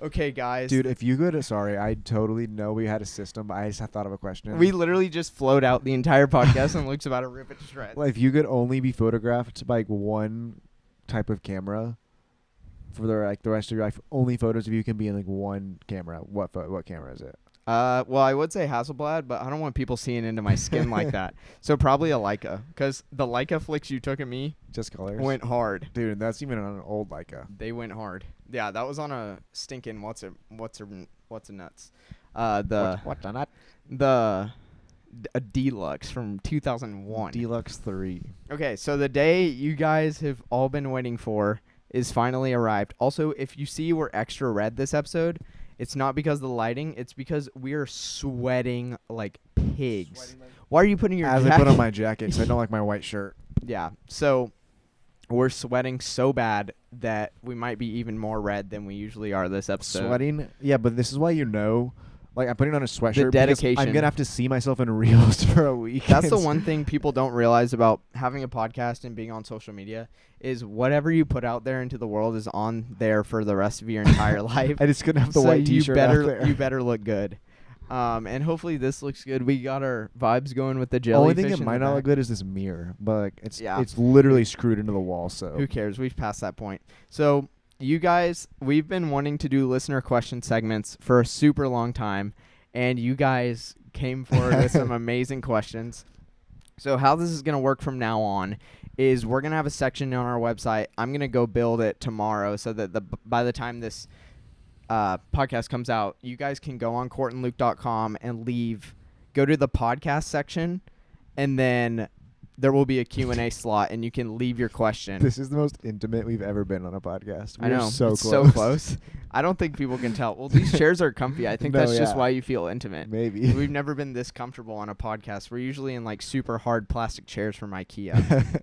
Okay, guys. Dude, if you could, sorry, I totally know we had a system, but I just thought of a question. We literally just flowed out the entire podcast and Luke's about to rip it to shreds. Like, if you could only be photographed by like one type of camera for the rest of your life, only photos of you can be in like one camera. What camera is it? Well, I would say Hasselblad, but I don't want people seeing into my skin like that. So probably a Leica, because the Leica flicks you took at me Just colors. went hard. Dude, that's even on an old Leica. They went hard. Yeah, that was on a stinking what's a nuts. What's on that? A Deluxe from 2001. Deluxe 3. Okay, so the day you guys have all been waiting for is finally arrived. Also, if you see we're extra red this episode, it's not because of the lighting. It's because we are sweating like pigs. Why are you putting your jacket? I put on my jacket because I don't like my white shirt. Yeah, so we're sweating so bad that we might be even more red than we usually are this episode. Sweating? Yeah, but this is why like, I'm putting on a sweatshirt. The dedication. I'm going to have to see myself in reels for a week. That's the one thing people don't realize about having a podcast and being on social media is whatever you put out there into the world is on there for the rest of your entire life. I just couldn't have the white t-shirt out there. You better look good. And hopefully this looks good. We got our vibes going with the jellyfish. Only thing that might not look good is this mirror, but like, it's literally screwed into the wall. So who cares? We've passed that point. So you guys, we've been wanting to do listener question segments for a super long time, and you guys came forward with some amazing questions. So how this is going to work from now on is we're going to have a section on our website. I'm going to go build it tomorrow so that by the time this podcast comes out, you guys can go on cortandluke.com and go to the podcast section, and then there will be a Q&A slot, and you can leave your question. This is the most intimate we've ever been on a podcast. I know. So it's close. so close. I don't think people can tell. Well, these chairs are comfy. I think that's just why you feel intimate. Maybe. We've never been this comfortable on a podcast. We're usually in like super hard plastic chairs from IKEA.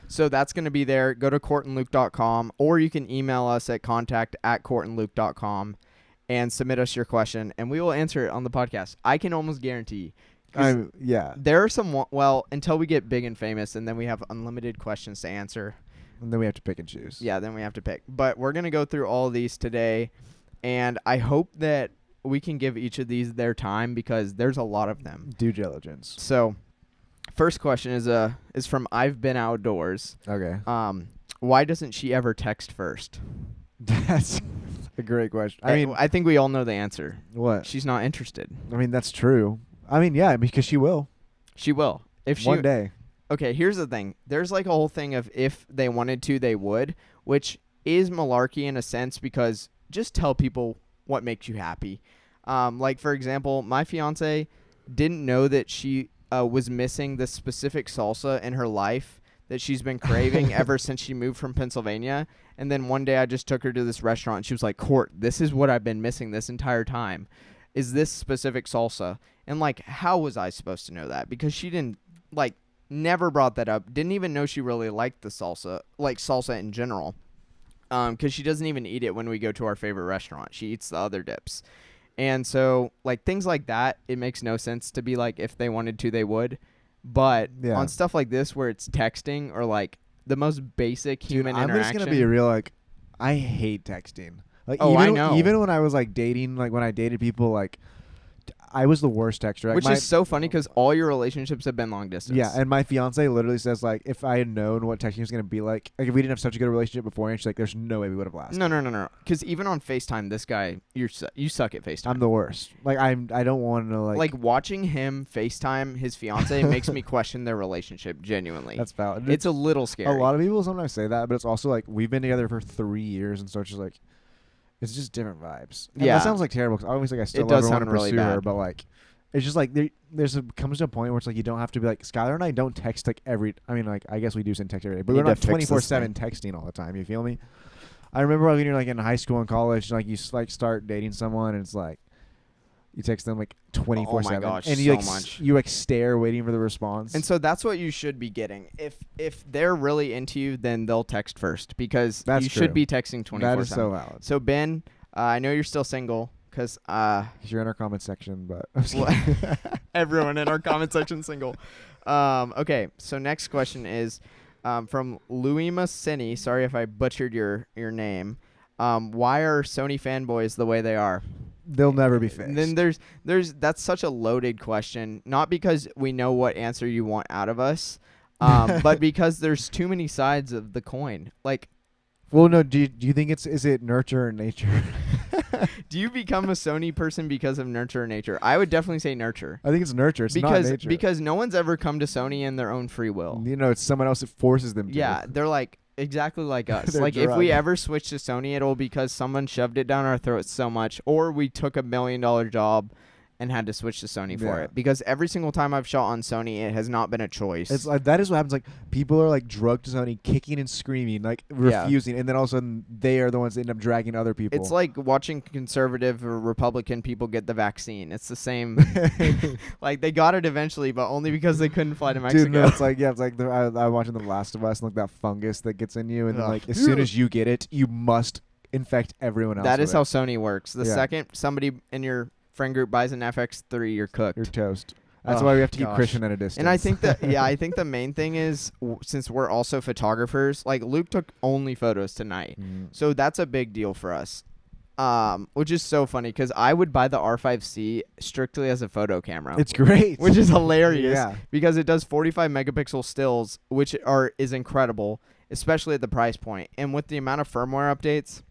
So that's going to be there. Go to cortandluke.com, or you can email us at contact@cortandluke.com and submit us your question, and we will answer it on the podcast. I can almost guarantee. Yeah. There are some, until we get big and famous, and then we have unlimited questions to answer. And then we have to pick and choose. Yeah, then we have to pick. But we're going to go through all of these today, and I hope that we can give each of these their time because there's a lot of them. Due diligence. So, first question is from I've Been Outdoors. Okay. Why doesn't she ever text first? That's a great question. I think we all know the answer. What? She's not interested. I mean, that's true. I mean, yeah, because she will. She will. One day. Okay, here's the thing. There's like a whole thing of if they wanted to, they would, which is malarkey in a sense because just tell people what makes you happy. Like, for example, my fiance didn't know that she was missing this specific salsa in her life that she's been craving ever since she moved from Pennsylvania. And then one day I just took her to this restaurant. And she was like, Cort, this is what I've been missing this entire time. Is this specific salsa? And, like, how was I supposed to know that? Because she didn't, like, never brought that up. Didn't even know she really liked the salsa, like salsa in general. Because she doesn't even eat it when we go to our favorite restaurant. She eats the other dips. And so, like, things like that, it makes no sense to be like, if they wanted to, they would. But on stuff like this where it's texting or, like, the most basic human interaction. I'm just going to be real, like, I hate texting. Like, I know. Even when I was, like, dating, like, when I dated people, like, I was the worst texter. Like, which is so funny because all your relationships have been long distance. Yeah, and my fiance literally says, like, if I had known what texting was going to be like if we didn't have such a good relationship beforehand, she's like, there's no way we would have lasted. No. Because even on FaceTime, this guy, you suck at FaceTime. I'm the worst. Like, I don't want to, like... Like, watching him FaceTime his fiance makes me question their relationship, genuinely. That's valid. It's a little scary. A lot of people sometimes say that, but it's also, like, we've been together for 3 years, and so it's just, like, it's just different vibes. And that sounds, like, terrible, because obviously I still love her, want to pursue her, but, like... It's just like comes to a point where it's like you don't have to be like Skylar and I don't text like I guess we do send text every day, but we're not 24/7 texting all the time. You feel me? I remember when you're like in high school and college, like you like start dating someone and it's like you text them like 24/7. Oh my gosh, and you like stare waiting for the response. And so that's what you should be getting. If they're really into you, then they'll text first because you should be texting 24/7. That is so valid. So Ben, I know you're still single. Because you're in our comment section, but everyone in our comment section single. Okay, so next question is from Louis Massini. Sorry if I butchered your name. Why are Sony fanboys the way they are? They'll never be fixed. Then that's such a loaded question. Not because we know what answer you want out of us, but because there's too many sides of the coin. Like, well, no. Do you think is it nurture or nature? Do you become a Sony person because of nurture or nature? I would definitely say nurture. I think it's nurture. It's not nature. Because no one's ever come to Sony in their own free will. It's someone else that forces them to. Yeah, they're like exactly like us. Like drugged. If we ever switch to Sony, it'll because someone shoved it down our throats so much, or we took $1 million job and had to switch to Sony for it. Because every single time I've shot on Sony, it has not been a choice. It's like that is what happens. Like people are like drugged to Sony, kicking and screaming, like refusing, and then all of a sudden they are the ones that end up dragging other people. It's like watching conservative or Republican people get the vaccine. It's the same. Like they got it eventually, but only because they couldn't fly to Mexico. Dude, no, it's like I'm watching The Last of Us and like that fungus that gets in you, and then like as soon as you get it, you must infect everyone else. That is how Sony works. The second somebody in your friend group buys an FX3, you're cooked. You're toast. That's why we have to keep Christian at a distance. And I think that, I think the main thing is, since we're also photographers, like Luke took only photos tonight. So that's a big deal for us. Which is so funny because I would buy the R5C strictly as a photo camera. It's great. Which is hilarious because it does 45 megapixel stills, which is incredible, especially at the price point. And with the amount of firmware updates,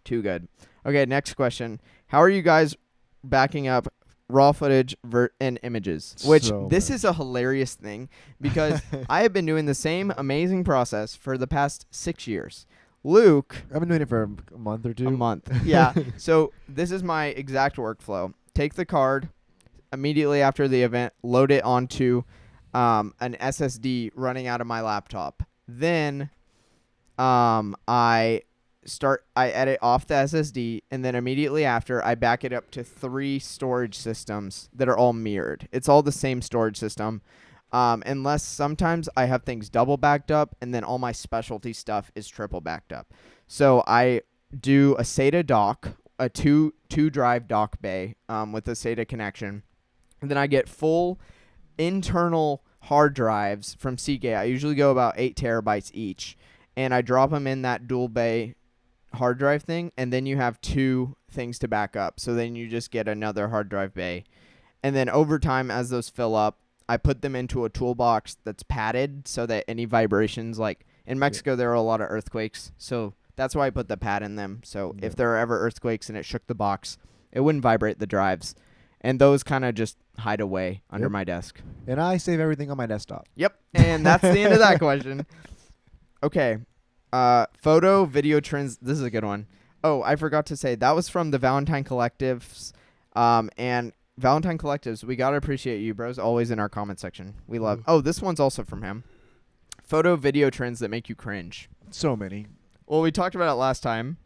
too good. Okay, next question. How are you guys backing up raw footage and images? Which this is a hilarious thing because I have been doing the same amazing process for the past 6 years. Luke, I've been doing it for a month or two. A month. Yeah. So this is my exact workflow. Take the card immediately after the event, load it onto an SSD running out of my laptop. Then I edit off the SSD, and then immediately after, I back it up to 3 storage systems that are all mirrored. It's all the same storage system, unless sometimes I have things double backed up, and then all my specialty stuff is triple backed up. So I do a SATA dock, a two drive dock bay with a SATA connection, and then I get full internal hard drives from Seagate. I usually go about 8 terabytes each, and I drop them in that dual bay hard drive thing, and then you have 2 things to back up. So then you just get another hard drive bay. And then over time, as those fill up, I put them into a toolbox that's padded so that any vibrations, like in Mexico, there are a lot of earthquakes. So that's why I put the pad in them. So if there are ever earthquakes and it shook the box, it wouldn't vibrate the drives. And those kind of just hide away under my desk. And I save everything on my desktop. Yep. And that's the end of that question. Okay. Photo, video trends. This is a good one. Oh, I forgot to say, that was from the Valentine Collectives. And Valentine Collectives, we got to appreciate you, bros. Always in our comment section. We love. Oh, this one's also from him. Photo, video trends that make you cringe. So many. Well, we talked about it last time.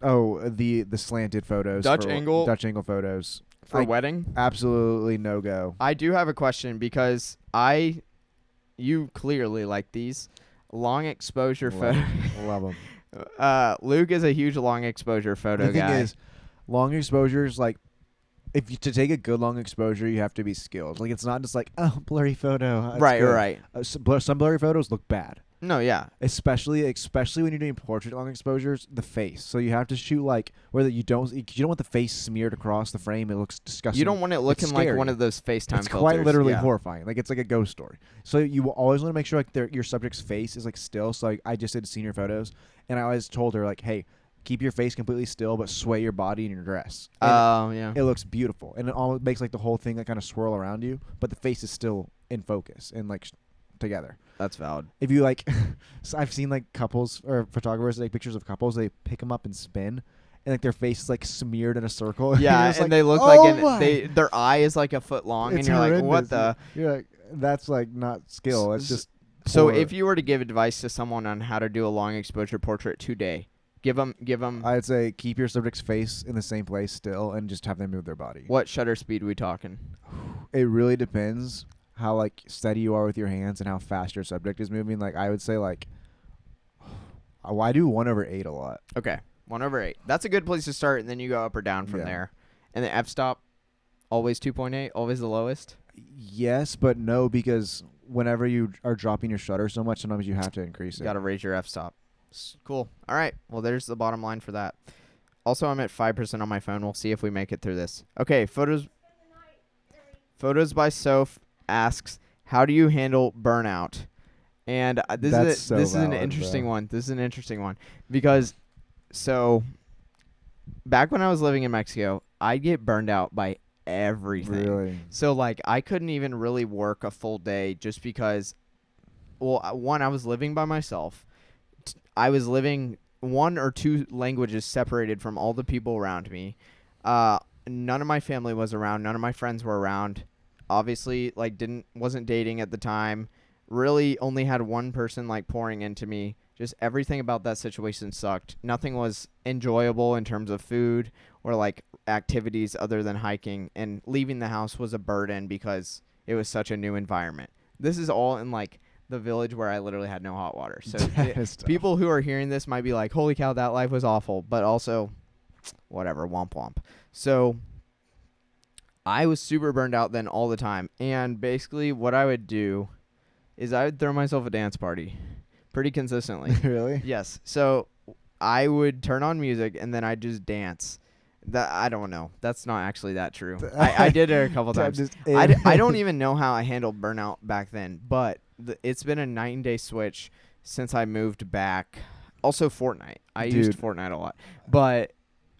Oh, the slanted photos. Dutch angle photos. For a wedding? Absolutely no go. I do have a question because you clearly like these. Long exposure photo. Love them. Luke is a huge long exposure photo guy. The thing is, long exposures, like, to take a good long exposure, you have to be skilled. Like, it's not just like, oh, blurry photo. That's right, good. right. Some blurry photos look bad. No, yeah. Especially when you're doing portrait long exposures, the face. So you have to shoot like whether you don't want the face smeared across the frame. It looks disgusting. You don't want it looking like one of those FaceTime filters. It's quite literally horrifying. Like it's like a ghost story. So you always want to make sure like your subject's face is like still. So like I just did senior photos, and I always told her like, hey, keep your face completely still, but sway your body in your dress. Oh, yeah. It looks beautiful, and it all makes like the whole thing like kind of swirl around you, but the face is still in focus and like together. That's valid. If you like, so I've seen like couples or photographers take pictures of couples. They pick them up and spin, and like their face is like smeared in a circle. Yeah, and like, they look their eye is like a foot long, and you're horrendous. like, what the? You're like, that's like not skill. It's just. So if you were to give advice to someone on how to do a long exposure portrait today, give them. I'd say keep your subject's face in the same place still, and just have them move their body. What shutter speed are we talking? It really depends how like steady you are with your hands and how fast your subject is moving. Like I would say like, I do 1/8 a lot. Okay, 1/8. That's a good place to start, and then you go up or down from there. And the f-stop, always 2.8, always the lowest. Yes, but no, because whenever you are dropping your shutter so much, sometimes you have to increase it. You gotta raise your f-stop. Cool. All right. Well, there's the bottom line for that. Also, I'm at 5% on my phone. We'll see if we make it through this. Okay, Photos by Soph asks, how do you handle burnout? And this is an interesting one. This is an interesting one because back when I was living in Mexico, I'd get burned out by everything. Really? So like I couldn't even really work a full day just because, well, one, I was living by myself. I was living 1 or 2 languages separated from all the people around me. None of my family was around. None of my friends were around. Obviously, like wasn't dating at the time. Really only had one person like pouring into me. Just everything about that situation sucked. Nothing was enjoyable in terms of food or like activities other than hiking, and leaving the house was a burden because it was such a new environment. This is all in like the village where I literally had no hot water. So people who are hearing this might be like, holy cow, that life was awful, but also whatever, womp womp. So I was super burned out then all the time. And basically what I would do is I would throw myself a dance party pretty consistently. Really? Yes. So I would turn on music and then I'd just dance. That I don't know. That's not actually that true. I did it a couple times. I don't even know how I handled burnout back then, but it's been a 9-day switch since I moved back. Also Fortnite. I used Fortnite a lot, but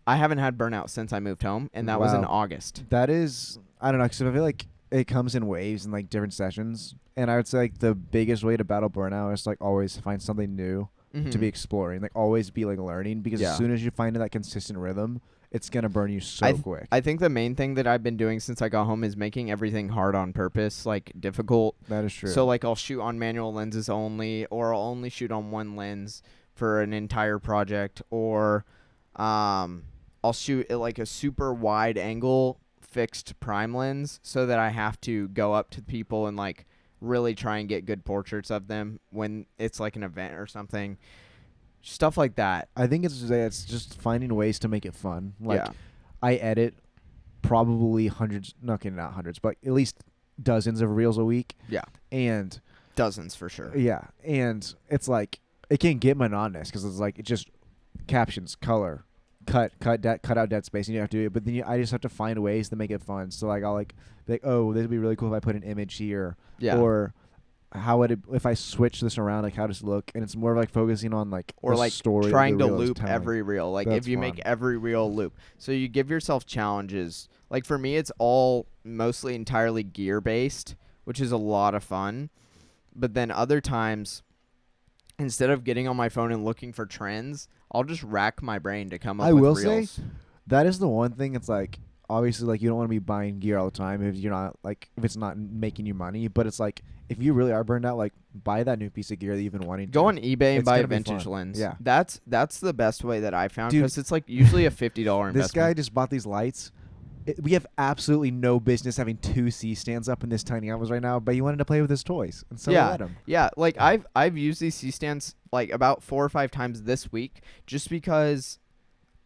I haven't had burnout since I moved home, and that was in August. That is, I don't know, because I feel like it comes in waves and like different sessions, and I would say like the biggest way to battle burnout is like always find something new to be exploring, like always be like learning, because as soon as you find that consistent rhythm, it's going to burn you so quick. I think the main thing that I've been doing since I got home is making everything hard on purpose, like difficult. That is true. So like I'll shoot on manual lenses only, or I'll only shoot on one lens for an entire project, or I'll shoot at like a super wide angle fixed prime lens so that I have to go up to people and like really try and get good portraits of them when it's like an event or something. Stuff like that. I think it's just finding ways to make it fun. Like I edit probably hundreds, not hundreds, but at least dozens of reels a week. Yeah. And dozens for sure. Yeah. And it's like it can get monotonous because it's like it just captions, color, cut out dead space, and you have to do it. But then I just have to find ways to make it fun. So like I'll like be like, oh, this would be really cool if I put an image here. Yeah. Or how would it, if I switch this around, like how does it look? And it's more of like focusing on like or the like story trying to loop every reel. Like if you make every reel loop, so you give yourself challenges. Like for me, it's all mostly entirely gear based, which is a lot of fun. But then other times, instead of getting on my phone and looking for trends, I'll just rack my brain to come up with reels. I will say that is the one thing. It's like obviously like you don't want to be buying gear all the time if you're not like if it's not making you money. But it's like if you really are burned out, like buy that new piece of gear that you've been wanting. Go on eBay and buy a vintage lens. Yeah, that's the best way that I found, because it's like usually a $50 investment. This guy just bought these lights. We have absolutely no business having 2 C-stands up in this tiny office right now, but he wanted to play with his toys, and so we let him. Yeah, like I've used these C-stands like about 4 or 5 times this week, just because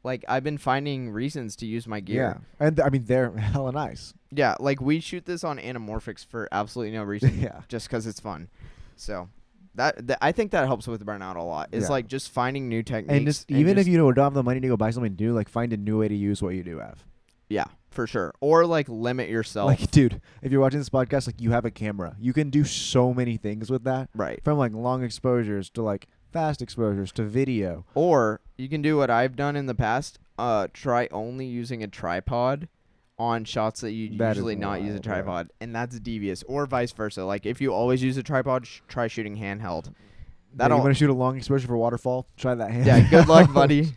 like I've been finding reasons to use my gear. Yeah, and I mean they're hella nice. Yeah, like we shoot this on anamorphics for absolutely no reason. Yeah, just because it's fun. So that I think that helps with burnout a lot. It's like just finding new techniques. And just even if you don't have the money to go buy something new, like find a new way to use what you do have. Yeah, for sure. Or like limit yourself. Like, dude, if you're watching this podcast, like you have a camera, you can do so many things with that. Right. From like long exposures to like fast exposures to video. Or you can do what I've done in the past. Try only using a tripod on shots that you usually not use a tripod, and that's devious. Or vice versa. Like if you always use a tripod, try shooting handheld. You want to shoot a long exposure for waterfall? Try that handheld. Yeah, good luck, buddy.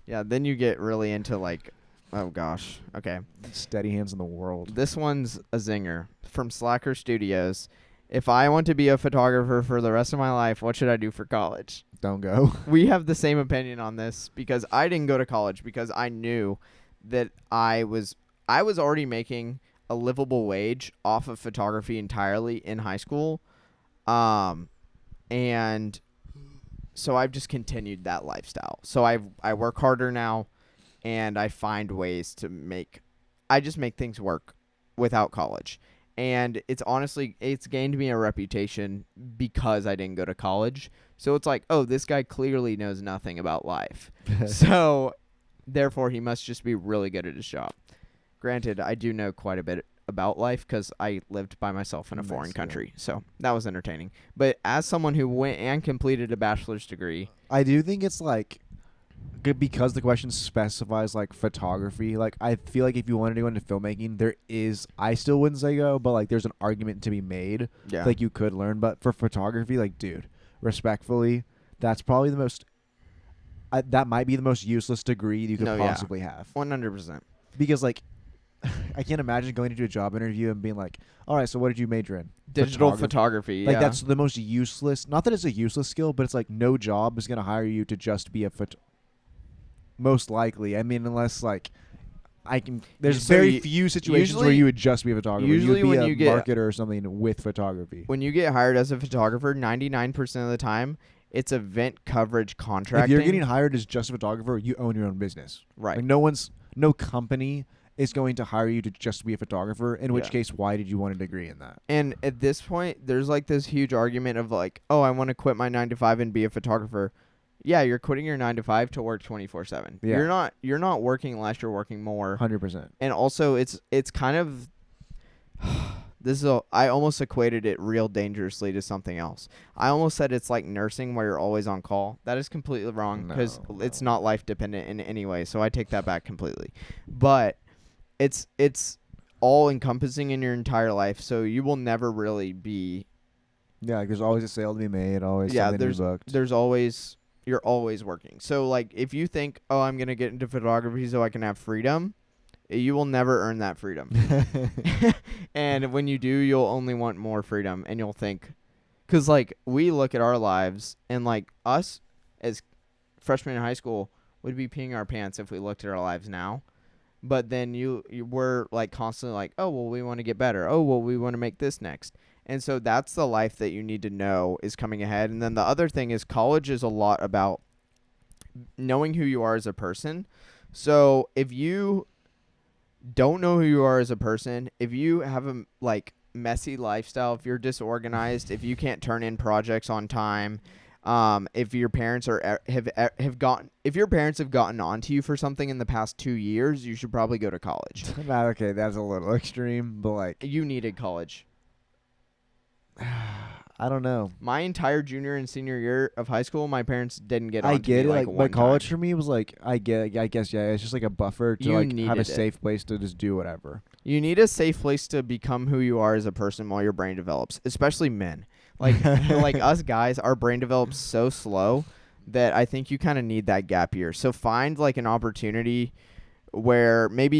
Yeah, then you get really into like, oh gosh. Okay. Steady hands in the world. This one's a zinger from Slacker Studios. If I want to be a photographer for the rest of my life, what should I do for college? Don't go. We have the same opinion on this, because I didn't go to college because I knew that I was already making a livable wage off of photography entirely in high school. And so I've just continued that lifestyle. So I work harder now, and I find ways to I just make things work without college. And it's gained me a reputation because I didn't go to college. So it's like, oh, this guy clearly knows nothing about life. So therefore, he must just be really good at his job. Granted, I do know quite a bit about life because I lived by myself in a foreign country. So that was entertaining. But as someone who went and completed a bachelor's degree, I do think it's like good because the question specifies like photography. Like I feel like if you wanted to go into filmmaking, I still wouldn't say go, but like there's an argument to be made. Yeah. Like you could learn, but for photography, like dude, respectfully, that's probably the most. That might be the most useless degree you could possibly have. 100%. Because like. I can't imagine going into a job interview and being like, all right, so what did you major in? Digital photography. Like, that's the most useless. Not that it's a useless skill, but it's like no job is going to hire you to just be a most likely. I mean, unless, like, there's very few situations where you would just be a photographer. Usually you would when be you a get marketer or something with photography. When you get hired as a photographer, 99% of the time, it's event coverage contracting. If you're getting hired as just a photographer, you own your own business. Right. Like, no company is going to hire you to just be a photographer, in which case, why did you want a degree in that? And at this point, there's like this huge argument of like, oh, I want to quit my 9-to-5 and be a photographer. Yeah, you're quitting your 9-to-5 to work 24/7. Yeah. You're not working less, you're working more. 100%. And also, it's kind of I almost equated it real dangerously to something else. I almost said it's like nursing where you're always on call. That is completely wrong because it's not life dependent in any way. So I take that back completely. But it's all encompassing in your entire life, so you will never really be. Yeah, like there's always a sale to be made. Always something to be booked. You're always working. So like if you think, oh, I'm gonna get into photography so I can have freedom, you will never earn that freedom. And when you do, you'll only want more freedom, and you'll think, because like we look at our lives, and like us as freshmen in high school would be peeing our pants if we looked at our lives now. But then you were like constantly like, oh, well, we want to get better. Oh, well, we want to make this next. And so that's the life that you need to know is coming ahead. And then the other thing is college is a lot about knowing who you are as a person. So if you don't know who you are as a person, if you have a like messy lifestyle, if you're disorganized, if you can't turn in projects on time, if your parents have gotten onto you for something in the past 2 years, you should probably go to college. Okay, that's a little extreme, but like you needed college. I don't know. My entire junior and senior year of high school, my parents didn't get onto me. I get it. Like but college for me was like I guess it's just like a buffer to like have a safe place to just do whatever. You need a safe place to become who you are as a person while your brain develops, especially men. Like like us guys, our brain develops so slow that I think you kind of need that gap year. So find like an opportunity where maybe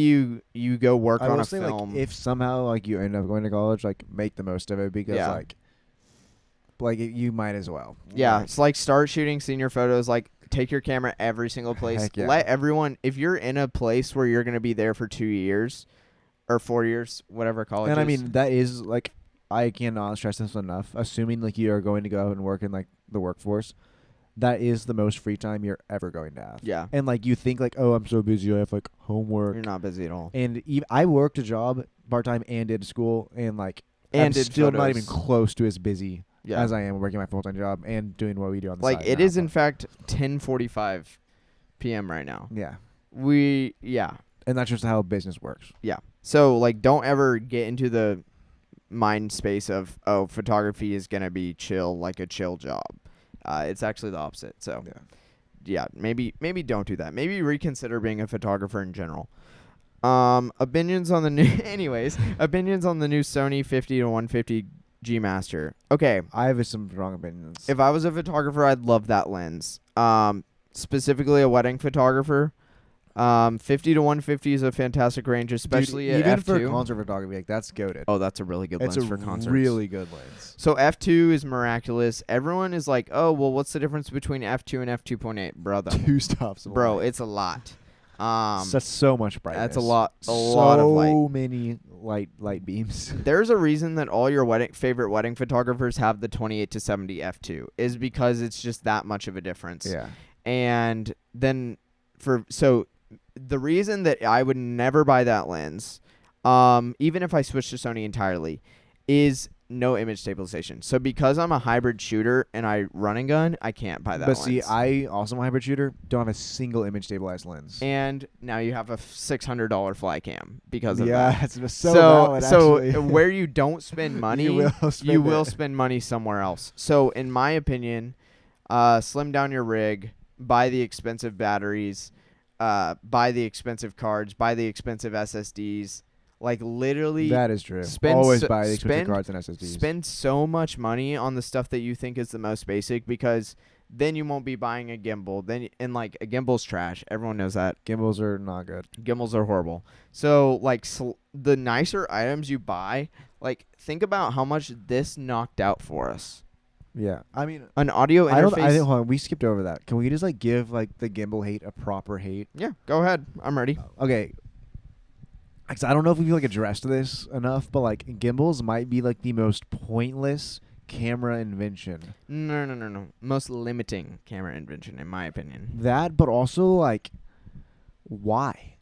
you go work on a film. Like, if somehow like you end up going to college, like make the most of it because like you might as well. Yeah, it's like start shooting senior photos. Like take your camera every single place. Yeah. Let everyone. If you're in a place where you're gonna be there for 2 years or 4 years, whatever college. And I mean that is like. I cannot stress this enough. Assuming like you are going to go out and work in like the workforce, that is the most free time you're ever going to have. Yeah. And like you think like, oh, I'm so busy, I have like homework. You're not busy at all. And I worked a job part time and did school, and like I'm still not even close to as busy as I am working my full time job and doing what we do on the side. Like it is in fact 10:45 p.m. right now. Yeah. And that's just how business works. Yeah. So like don't ever get into the mind space of photography is gonna be chill, like a chill job. It's actually the opposite. So maybe don't do that. Maybe reconsider being a photographer in general. Opinions on the new opinions on the new Sony 50-150 G Master. Okay, I have some strong opinions. If I was a photographer, I'd love that lens. Specifically a wedding photographer. 50-150 is a fantastic range, especially at even f2. for concert photography. Like that's goated. Oh, that's a really good lens for concerts. It's a really good lens. So f2 is miraculous. Everyone is like, oh, well, what's the difference between f2 and f2.8, brother? 2 stops. Bro, it's a lot. That's so much brightness. That's a lot of light. So many light beams. There's a reason that all your favorite wedding photographers have the 28-70 f2 is because it's just that much of a difference. Yeah. And then the reason that I would never buy that lens even if I switch to Sony entirely, is no image stabilization. So because I'm a hybrid shooter and I run and gun, I can't buy that lens. But see, I also am a hybrid shooter, don't have a single image stabilized lens. And now you have a $600 fly cam because of that. Yeah, it's so valid, actually. So where you don't spend money, you will spend money somewhere else. So in my opinion, slim down your rig, buy the expensive batteries, buy the expensive cards, buy the expensive SSDs. Like literally, that is true. Always buy the expensive cards and SSDs. Spend so much money on the stuff that you think is the most basic, because then you won't be buying a gimbal. And like a gimbal's trash. Everyone knows that. Gimbals are not good. Gimbals are horrible. So like the nicer items you buy, like think about how much this knocked out for us. Yeah, I mean, an audio interface. Hold on, we skipped over that. Can we just like give like the gimbal hate a proper hate? Yeah, go ahead. I'm ready. Okay. Cause I don't know if we've like addressed this enough, but like gimbals might be like the most pointless camera invention. No. Most limiting camera invention, in my opinion. That, but also like, why?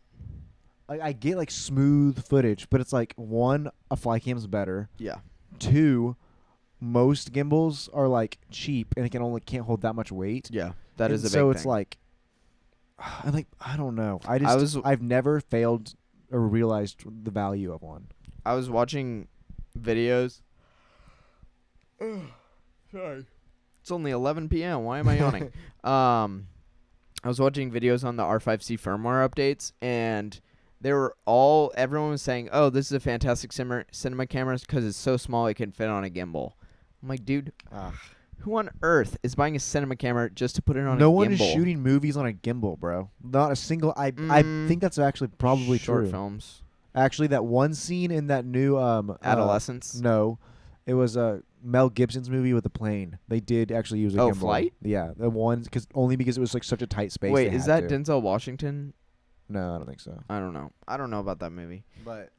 Like I get like smooth footage, but it's like, one, a fly cam's better. Yeah. Two, most gimbals are like cheap and can't hold that much weight. Yeah, that is a big so thing. It's like, I don't know. I've never failed or realized the value of one. I was watching videos. Sorry. It's only 11 p.m. Why am I yawning? I was watching videos on the R5C firmware updates, and everyone was saying, oh, this is a fantastic cinema camera because it's so small it can fit on a gimbal. I'm like, dude, who on earth is buying a cinema camera just to put it on a gimbal? No one is shooting movies on a gimbal, bro. Not a single. I think that's actually probably short true. Films. Actually, that one scene in that new Adolescence. No, it was Mel Gibson's movie with the plane. They did actually use a gimbal. Flight? Yeah, the one because it was like such a tight space. Wait, is that Denzel Washington? No, I don't think so. I don't know about that movie. But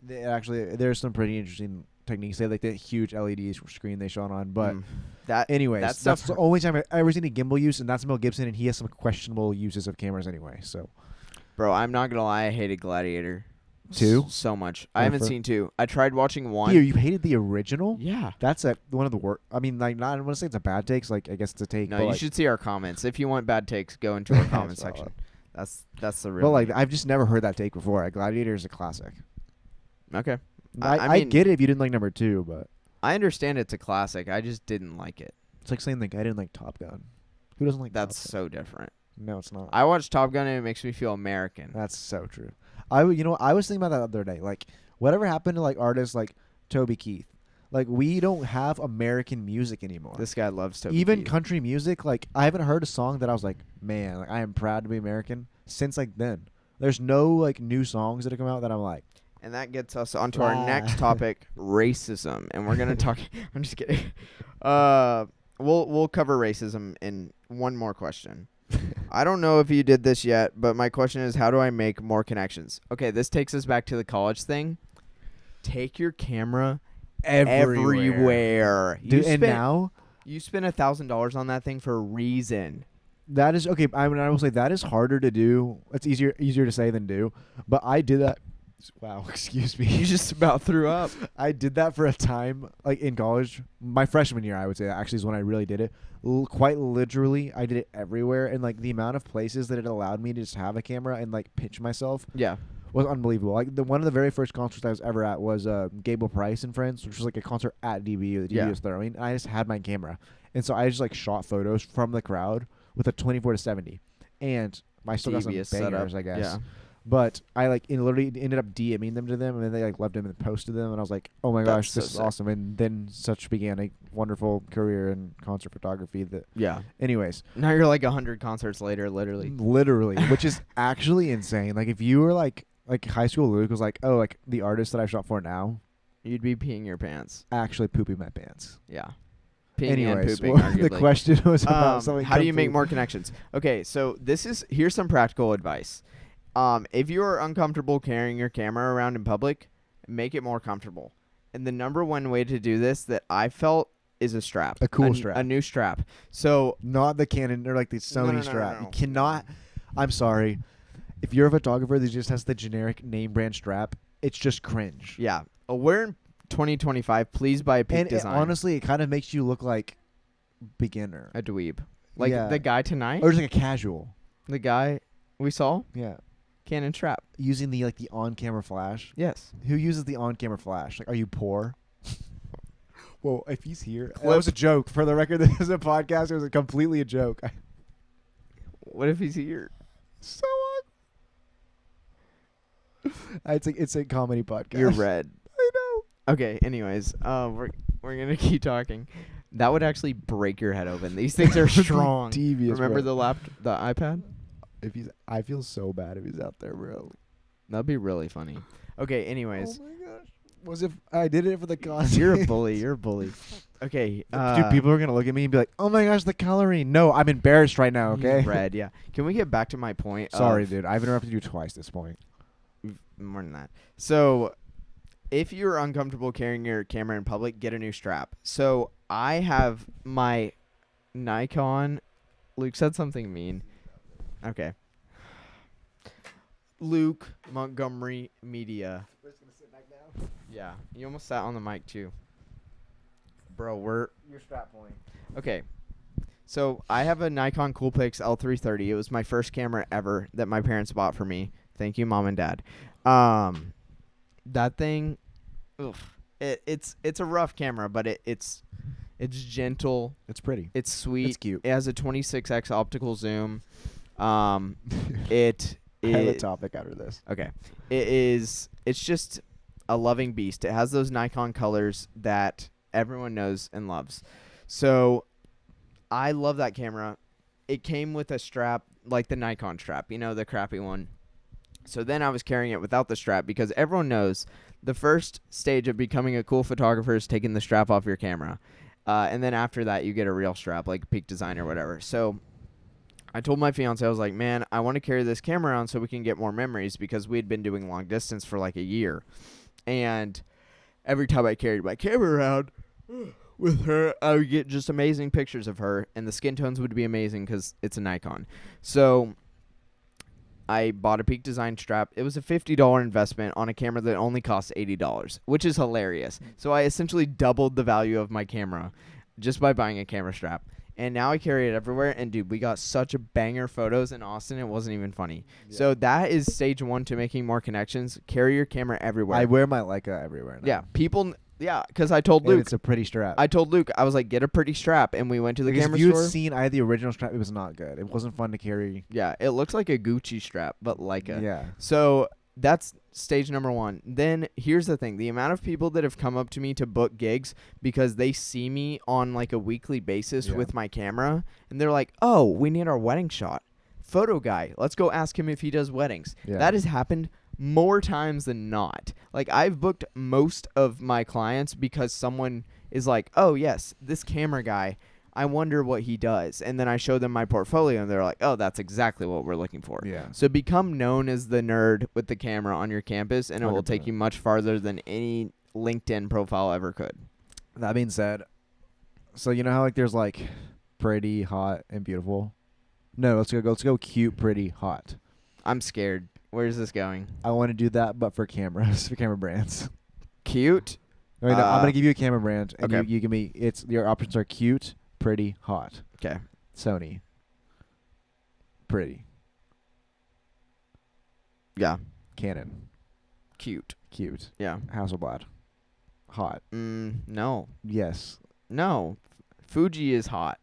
there's some pretty interesting techniques. They have like the huge LED screen they shot on. But anyways, that's the only time I've ever seen a gimbal use, and that's Mel Gibson, and he has some questionable uses of cameras anyway. So, bro, I'm not gonna lie, I hated Gladiator. 2? So much. I haven't seen 2. I tried watching 1. Here, you hated the original? Yeah. That's one of the worst. I mean, like, I don't want to say it's a bad take. Like, I guess it's a take. No, you should see our comments. If you want bad takes, go into our comment section. That's the real. But like, I've just never heard that take before. Gladiator is a classic. Okay. I get it if you didn't like number 2, but I understand it's a classic. I just didn't like it. It's like saying like I didn't like Top Gun. Who doesn't like? That's Top so different. No, it's not. I watched Top Gun and it makes me feel American. That's so true. I was thinking about that the other day. Like, whatever happened to like artists like Toby Keith? Like, we don't have American music anymore. This guy loves Toby Even Keith. Country music. Like, I haven't heard a song that I was like, man, like, I am proud to be American since like then. There's no like new songs that have come out that I'm like. And that gets us onto our next topic, racism. And we're gonna talk. I'm just kidding. We'll cover racism in one more question. I don't know if you did this yet, but my question is, how do I make more connections? Okay, this takes us back to the college thing. Take your camera everywhere. Now you spend $1,000 on that thing for a reason. That is okay. I will say that is harder to do. It's easier to say than do. But I did that. Wow, excuse me. You just about threw up. I did that for a time, like in college. My freshman year, I would say, actually is when I really did it. Quite literally, I did it everywhere. And like the amount of places that it allowed me to just have a camera and like pitch myself was unbelievable. Like one of the very first concerts I was ever at was Gable Price and Friends, which was like a concert at DBU that DBU was throwing. And I just had my camera. And so I just like shot photos from the crowd with a 24-70. And I still got some bangers, I guess. Yeah. But I like literally ended up DMing them to them, and then they like loved them and posted them, and I was like, "Oh my gosh, this is awesome!" And then such began a wonderful career in concert photography. Anyways, now you're like 100 concerts later, literally, which is actually insane. Like if you were like high school Luke was like, "Oh, like the artist that I shot for now," you'd be peeing your pants. Actually, pooping my pants. Yeah. Anyways, the question was about something. How do you make more connections? Okay, so here's some practical advice. If you are uncomfortable carrying your camera around in public, make it more comfortable. And the number one way to do this that I felt is a strap. A cool strap. A new strap. So not the Canon or like the Sony strap. No. You cannot. I'm sorry. If you're a photographer that just has the generic name brand strap, it's just cringe. Yeah. We're in 2025. Please buy a Peak Design. Honestly, it kind of makes you look like beginner. A dweeb. Like the guy tonight? Or just like a casual. The guy we saw? Yeah. Canon strap. Using the on-camera flash? Yes. Who uses the on-camera flash? Like, are you poor? Well, if he's here. That was a joke. For the record, this is a podcast. It was completely a joke. What if he's here? So it's a comedy podcast. You're red. I know. Okay, anyways, we're gonna keep talking. That would actually break your head open. These things are strong. Devious, Remember bro. the iPad? I feel so bad if he's out there, bro. That'd be really funny. Okay, anyways. Oh my gosh. Was if I did it for the content. You're a bully. You're a bully. Okay. Dude, people are gonna look at me and be like, "Oh my gosh, the coloring." No, I'm embarrassed right now. Okay. Red. Yeah. Can we get back to my point? Sorry, dude. I've interrupted you twice this point. More than that. So, if you're uncomfortable carrying your camera in public, get a new strap. So I have my Nikon. Luke said something mean. Okay. Luke Montgomery Media. We're just gonna sit back now. Yeah, you almost sat on the mic too. Bro, Your strap point. okay. So I have a Nikon Coolpix L330. It was my first camera ever that my parents bought for me. Thank you, Mom and Dad. That thing, oof. It's a rough camera, but it's gentle. It's pretty. It's sweet. It's cute. It has a 26x optical zoom. I have a topic after this. Okay. It's just a loving beast. It has those Nikon colors that everyone knows and loves. So I love that camera. It came with a strap like the Nikon strap, the crappy one. So then I was carrying it without the strap because everyone knows the first stage of becoming a cool photographer is taking the strap off your camera. And then after that, you get a real strap like Peak Design or whatever. So I told my fiance, I was like, man, I want to carry this camera around so we can get more memories because we had been doing long distance for like a year. And every time I carried my camera around with her, I would get just amazing pictures of her. And the skin tones would be amazing because it's a Nikon. So I bought a Peak Design strap. It was a $50 investment on a camera that only costs $80, which is hilarious. So I essentially doubled the value of my camera just by buying a camera strap. And now I carry it everywhere. And, dude, we got such a banger photos in Austin. It wasn't even funny. Yeah. So that is stage one to making more connections. Carry your camera everywhere. I wear my Leica everywhere now. Yeah. People... Yeah, because I told Luke. It's a pretty strap. I told Luke, I was like, get a pretty strap. And we went to the camera store. If you had seen I had the original strap, it was not good. It wasn't fun to carry. Yeah, it looks like a Gucci strap, but Leica. Yeah. So that's stage number one. Then here's the thing. The amount of people that have come up to me to book gigs because they see me on like a weekly basis with my camera. And they're like, oh, we need our wedding shot. Photo guy. Let's go ask him if he does weddings. Yeah. That has happened more times than not. Like, I've booked most of my clients because someone is like, oh, yes, this camera guy, I wonder what he does. And then I show them my portfolio, and they're like, oh, that's exactly what we're looking for. Yeah. So become known as the nerd with the camera on your campus, and it 100%. Will take you much farther than any LinkedIn profile ever could. That being said, so you know how, like, there's, like, pretty, hot, and beautiful? No, let's go cute, pretty, hot. I'm scared. Where's this going? I want to do that, but for cameras, for camera brands. Cute? I mean, I'm gonna give you a camera brand, and okay. you give me. Your options are cute, pretty, hot. Okay. Sony. Pretty. Yeah. Canon. Cute. Yeah. Hasselblad. Hot. No. Yes. No. Fuji is hot.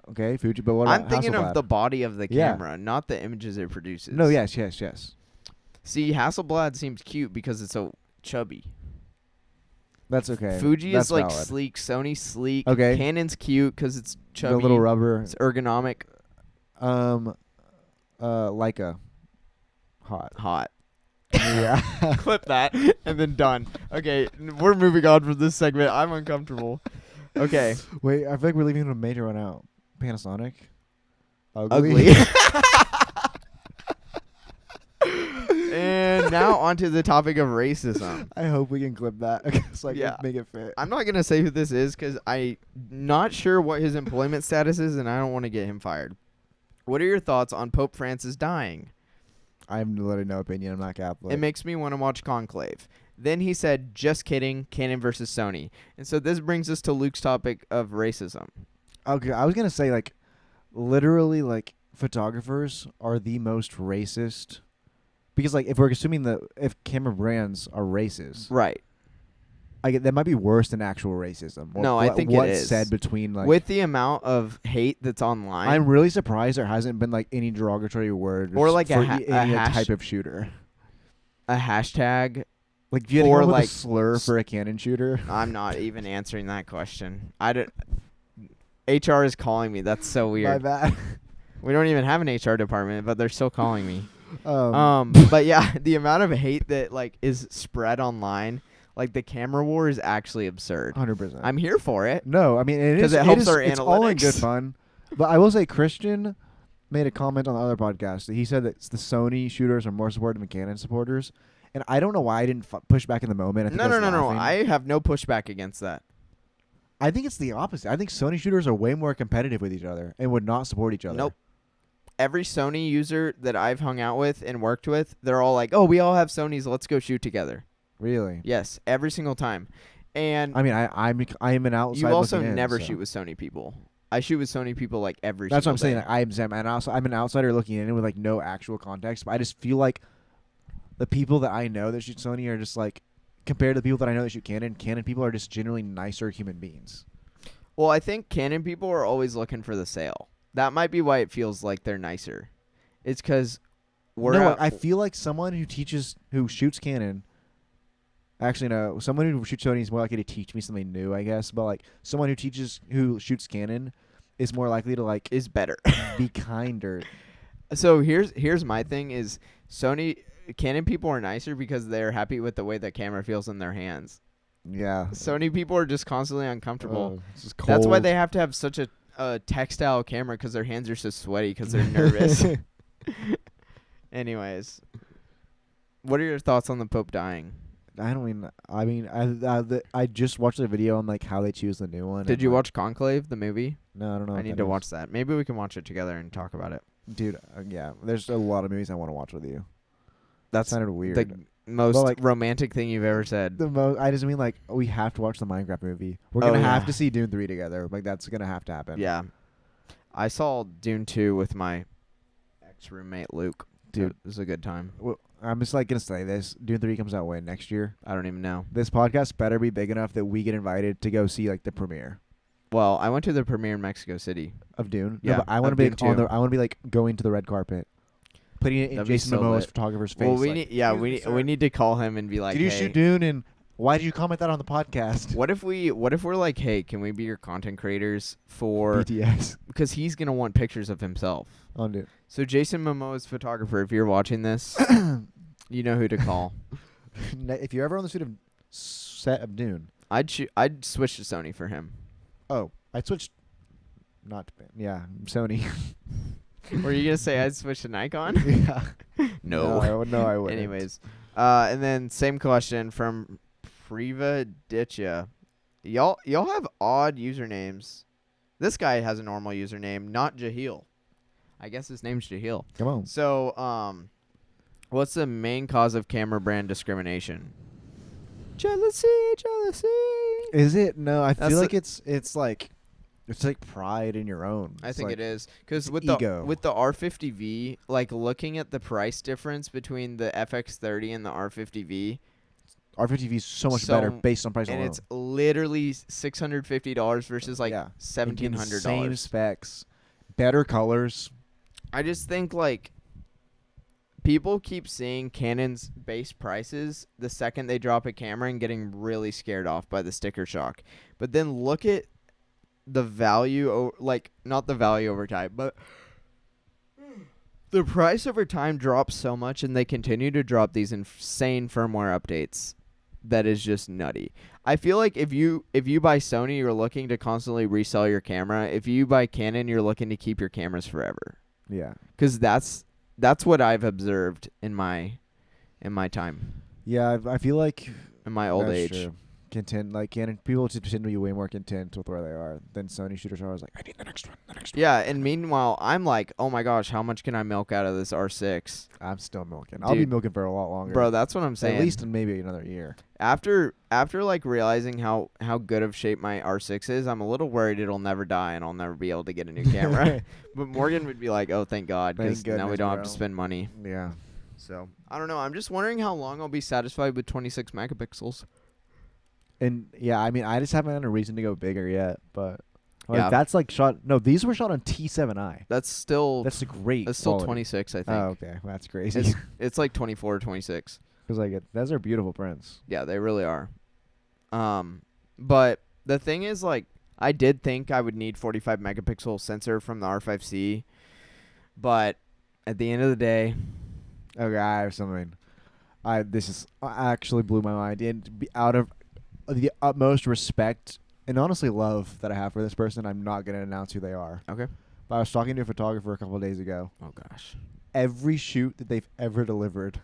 Okay, Fuji, but what about I'm thinking Hasselblad? of the body of the camera, not the images it produces. No, yes. See, Hasselblad seems cute because it's so chubby. That's okay. Fuji That's is like valid. sleek. Sony's sleek. Okay. Canon's cute because it's chubby. The little rubber. It's ergonomic. Leica. Hot. Yeah. Clip that and then done. Okay, we're moving on from this segment. I'm uncomfortable. Okay. Wait, I feel like we're leaving a major one out. Panasonic. Ugly. And now onto the topic of racism. I hope we can clip that so I can make it fit. I'm not going to say who this is because I'm not sure what his employment status is, and I don't want to get him fired. What are your thoughts on Pope Francis dying? I have literally no opinion. I'm not Catholic. It makes me want to watch Conclave. Then he said, just kidding, Canon versus Sony. And so this brings us to Luke's topic of racism. Okay, I was going to say, like, literally, like, photographers are the most racist. Because, like, if we're assuming if camera brands are racist. Right. That might be worse than actual racism. No, I think what's it is. said between, like... With the amount of hate that's online. I'm really surprised there hasn't been, like, any derogatory word. Or, like, for any type of shooter. A hashtag... Like, if you had to come up with a slur for a Canon shooter? I'm not even answering that question. HR is calling me. That's so weird. My bad. We don't even have an HR department, but they're still calling me. But yeah, the amount of hate that like is spread online, like the camera war is actually absurd. 100%. I'm here for it. No, I mean it helps our it's analytics. all in good fun. But I will say Christian made a comment on the other podcast that he said that the Sony shooters are more supportive than Canon supporters. And I don't know why I didn't push back in the moment. I think No. I have no pushback against that. I think it's the opposite. I think Sony shooters are way more competitive with each other and would not support each other. Nope. Every Sony user that I've hung out with and worked with, they're all like, "Oh, we all have Sonys. Let's go shoot together." Really? Yes, every single time. And I mean, I'm an outside. You also looking never in, so. shoot with Sony people. I shoot with Sony people like every. That's what I'm saying. Day. Like, I'm an outsider looking in with like no actual context, but I just feel like the people that I know that shoot Sony are just like compared to the people that I know that shoot Canon. Canon people are just generally nicer human beings. Well, I think Canon people are always looking for the sale. That might be why it feels like they're nicer. It's because I feel like someone who shoots Canon. Actually, no. Someone who shoots Sony is more likely to teach me something new, I guess. But like someone who shoots Canon is more likely to like is better, be kinder. So here's my thing: is Canon people are nicer because they're happy with the way the camera feels in their hands. Yeah. Sony people are just constantly uncomfortable. This is cold. That's why they have to have such a textile camera because their hands are so sweaty because they're nervous. Anyways, what are your thoughts on the Pope dying? I just watched the video on like how they choose the new one. Did you watch Conclave, the movie? No, I don't know. I need to watch that. Maybe we can watch it together and talk about it. Dude, yeah. There's a lot of movies I want to watch with you. That sounded weird. The most romantic thing you've ever said. I just mean like we have to watch the Minecraft movie. We're gonna have to see Dune 3 together. Like that's gonna have to happen. Yeah. I saw Dune 2 with my ex-roommate Luke. Dude, it was a good time. Well, I'm just like gonna say this. Dune 3 comes out when next year. I don't even know. This podcast better be big enough that we get invited to go see like the premiere. Well, I went to the premiere in Mexico City of Dune. Yeah, no, but I want to be I want to be like going to the red carpet, putting it in Jason Momoa's photographer's face. Well, we need to call him and be like, did you shoot Dune? And why did you comment that on the podcast? What if we're like, hey, can we be your content creators for BTS? Because he's gonna want pictures of himself. Oh, dude. So Jason Momoa's photographer, if you're watching this, you know who to call. If you're ever on the set of Dune, I'd switch to Sony for him. Oh, I'd switch. Sony. Were you gonna say I'd switch to Nikon? Yeah. No, I wouldn't. Anyways, and then same question from Priva Ditya. Y'all have odd usernames. This guy has a normal username, not Jahil. I guess his name's Jahil. Come on. So, what's the main cause of camera brand discrimination? Jealousy. Is it? No, I feel like it's like pride in your own. I think it is because with ego. the R50V, like looking at the price difference between the FX30 and the R50V. R50V is so much better based on price alone. And it's literally $650 versus like $1,700. Same specs, better colors. I just think like people keep seeing Canon's base prices the second they drop a camera and getting really scared off by the sticker shock. But then look at the value, like not the value over time, but the price over time drops so much, and they continue to drop these insane firmware updates. That is just nutty. I feel like if you buy Sony, you're looking to constantly resell your camera. If you buy Canon, you're looking to keep your cameras forever. Yeah. Because that's what I've observed in my time. Yeah, I feel like in my old age. True. content. Like people tend to be way more content with where they are than Sony shooters are. I was like, I need the next one. Yeah, and meanwhile, I'm like, oh my gosh, how much can I milk out of this R6? I'm still milking. Dude, I'll be milking for a lot longer. Bro, that's what I'm saying. At least in maybe another year. After like realizing how good of shape my R6 is, I'm a little worried it'll never die and I'll never be able to get a new camera. But Morgan would be like, oh, thank God, because now we don't have to spend money. Yeah. So, I don't know. I'm just wondering how long I'll be satisfied with 26 megapixels. And, yeah, I mean, I just haven't had a reason to go bigger yet, but... Like, yeah. That's like shot... No, these were shot on T7i. That's still... That's a great That's still quality. 26, I think. Oh, okay. Well, that's crazy. It's like 24 or 26. Because, like, those are beautiful prints. Yeah, they really are. But the thing is, like, I did think I would need 45 megapixel sensor from the R5C. But at the end of the day... Okay, I have something. This actually blew my mind. And out of the utmost respect and honestly love that I have for this person, I'm not going to announce who they are. Okay. But I was talking to a photographer a couple of days ago. Oh, gosh. Every shoot that they've ever delivered,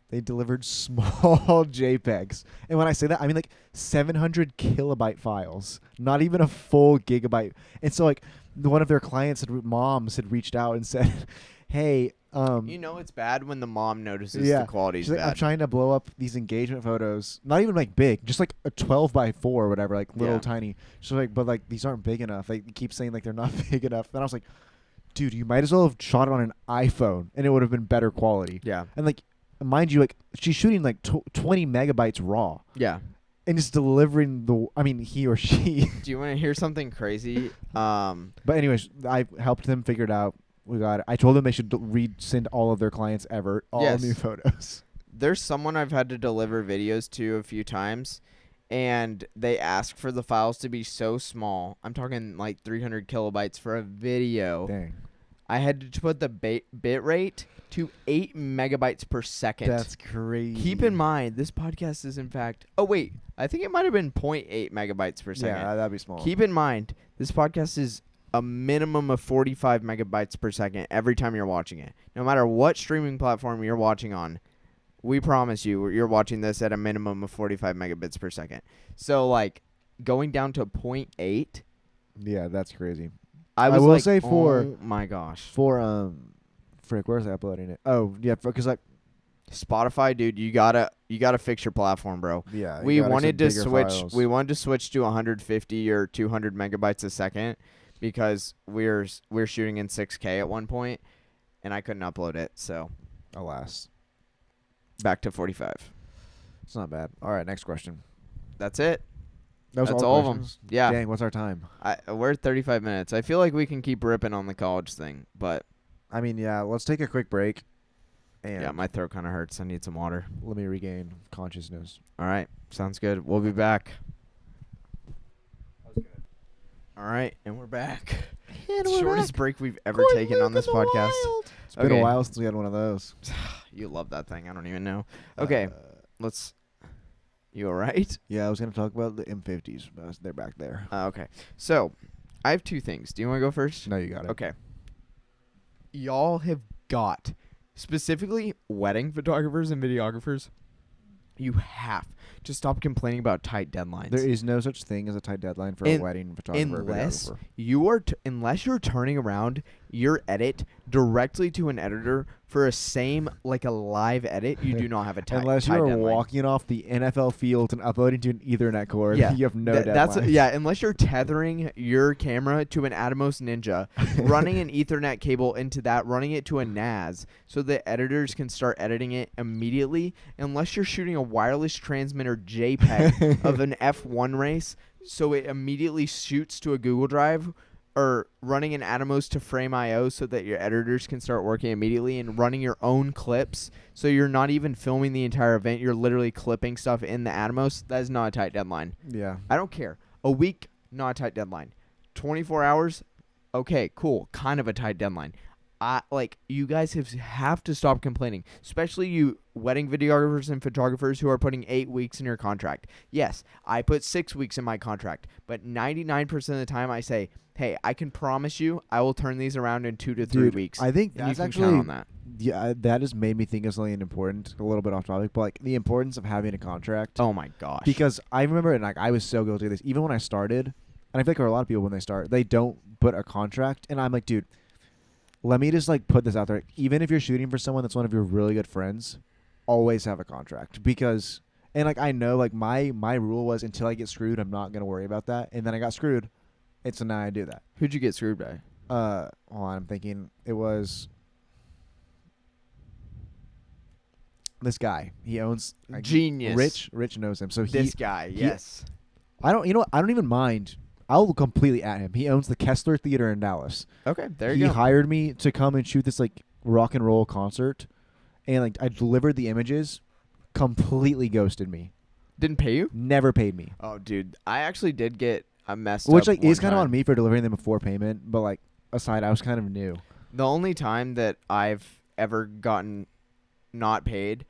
they delivered small JPEGs. And when I say that, I mean like 700 kilobyte files, not even a full gigabyte. And so like one of their clients, moms, had reached out and said, hey... you know it's bad when the mom notices the quality's like, bad. I'm trying to blow up these engagement photos. Not even like big, just like a 12x4 or whatever, like little tiny. So like, but like these aren't big enough. Like, they keep saying like they're not big enough. Then I was like, dude, you might as well have shot it on an iPhone and it would have been better quality. Yeah. And like, mind you, like she's shooting like 20 megabytes raw. Yeah. And just delivering he or she. Do you want to hear something crazy? But anyways, I helped them figure it out. We got it. I told them they should send all of their clients all new photos. There's someone I've had to deliver videos to a few times, and they ask for the files to be so small. I'm talking like 300 kilobytes for a video. Dang. I had to put the bit rate to 8 megabytes per second. That's crazy. Keep in mind, this podcast is in fact... Oh, wait. I think it might have been 0.8 megabytes per second. Yeah, that'd be small. Keep in mind, this podcast is a minimum of 45 megabytes per second every time you're watching it. No matter what streaming platform you're watching on, we promise you're watching this at a minimum of 45 megabits per second. So, like, going down to 0.8... Yeah, that's crazy. I will say oh my gosh. Frick, where's I uploading it? Oh, yeah, because like Spotify, dude, you gotta fix your platform, bro. Yeah, we wanted to switch to 150 or 200 megabytes a second because we're shooting in 6K at one point, and I couldn't upload it. So, alas, back to 45. It's not bad. All right, next question. That's it. That's all of them. Yeah. Dang, what's our time? We're at 35 minutes. I feel like we can keep ripping on the college thing, but I mean, yeah, let's take a quick break. And yeah, my throat kind of hurts. I need some water. Let me regain consciousness. All right. Sounds good. We'll be back. That was good. All right, and we're back. And the shortest break we've ever taken on this podcast. It's been a while since we had one of those. You love that thing. I don't even know. Okay, let's... You all right? Yeah, I was going to talk about the M50s. But they're back there. Okay. So, I have two things. Do you want to go first? No, you got it. Okay. Y'all have got, specifically wedding photographers and videographers, you have to stop complaining about tight deadlines. There is no such thing as a tight deadline for a wedding photographer or videographer. Unless you're turning around your edit directly to an editor for a live edit, you do not have a tight deadline. Unless you're walking off the NFL field and uploading to an Ethernet cord, you have no deadline. Unless you're tethering your camera to an Atomos Ninja, running an Ethernet cable into that, running it to a NAS so the editors can start editing it immediately, unless you're shooting a wireless transmitter JPEG of an F1 race so it immediately shoots to a Google Drive, or running an Atomos to Frame.io so that your editors can start working immediately, and running your own clips so you're not even filming the entire event. You're literally clipping stuff in the Atomos. That is not a tight deadline. Yeah. I don't care. A week, not a tight deadline. 24 hours, okay, cool. Kind of a tight deadline. you guys have to stop complaining, especially you wedding videographers and photographers who are putting 8 weeks in your contract. Yes, I put 6 weeks in my contract, but 99% of the time I say, hey, I can promise you I will turn these around in 2 to 3 weeks. I think and that's you can actually count on that. Yeah, that just made me think of something important, a little bit off topic, but like the importance of having a contract. Oh my gosh. Because I remember, and like I was so guilty of this, even when I started, and I feel like there are a lot of people when they start, they don't put a contract, and I'm like, dude, let me just like put this out there. Even if you're shooting for someone that's one of your really good friends, always have a contract, because, and like I know like my rule was until I get screwed, I'm not gonna worry about that, and then I got screwed, and so now I do that. Who'd you get screwed by? Hold on, I'm thinking it was this guy. He owns Genius. Rich knows him. So this guy, yes. I don't even mind. I'll completely at him. He owns the Kessler Theater in Dallas. Okay, there you go. He hired me to come and shoot this like rock and roll concert, and like I delivered the images, completely ghosted me. Didn't pay you? Never paid me. Oh, dude, I actually did get a messed Which up like is kind of time. on me for delivering them before payment, but like aside, I was kind of new. The only time that I've ever gotten not paid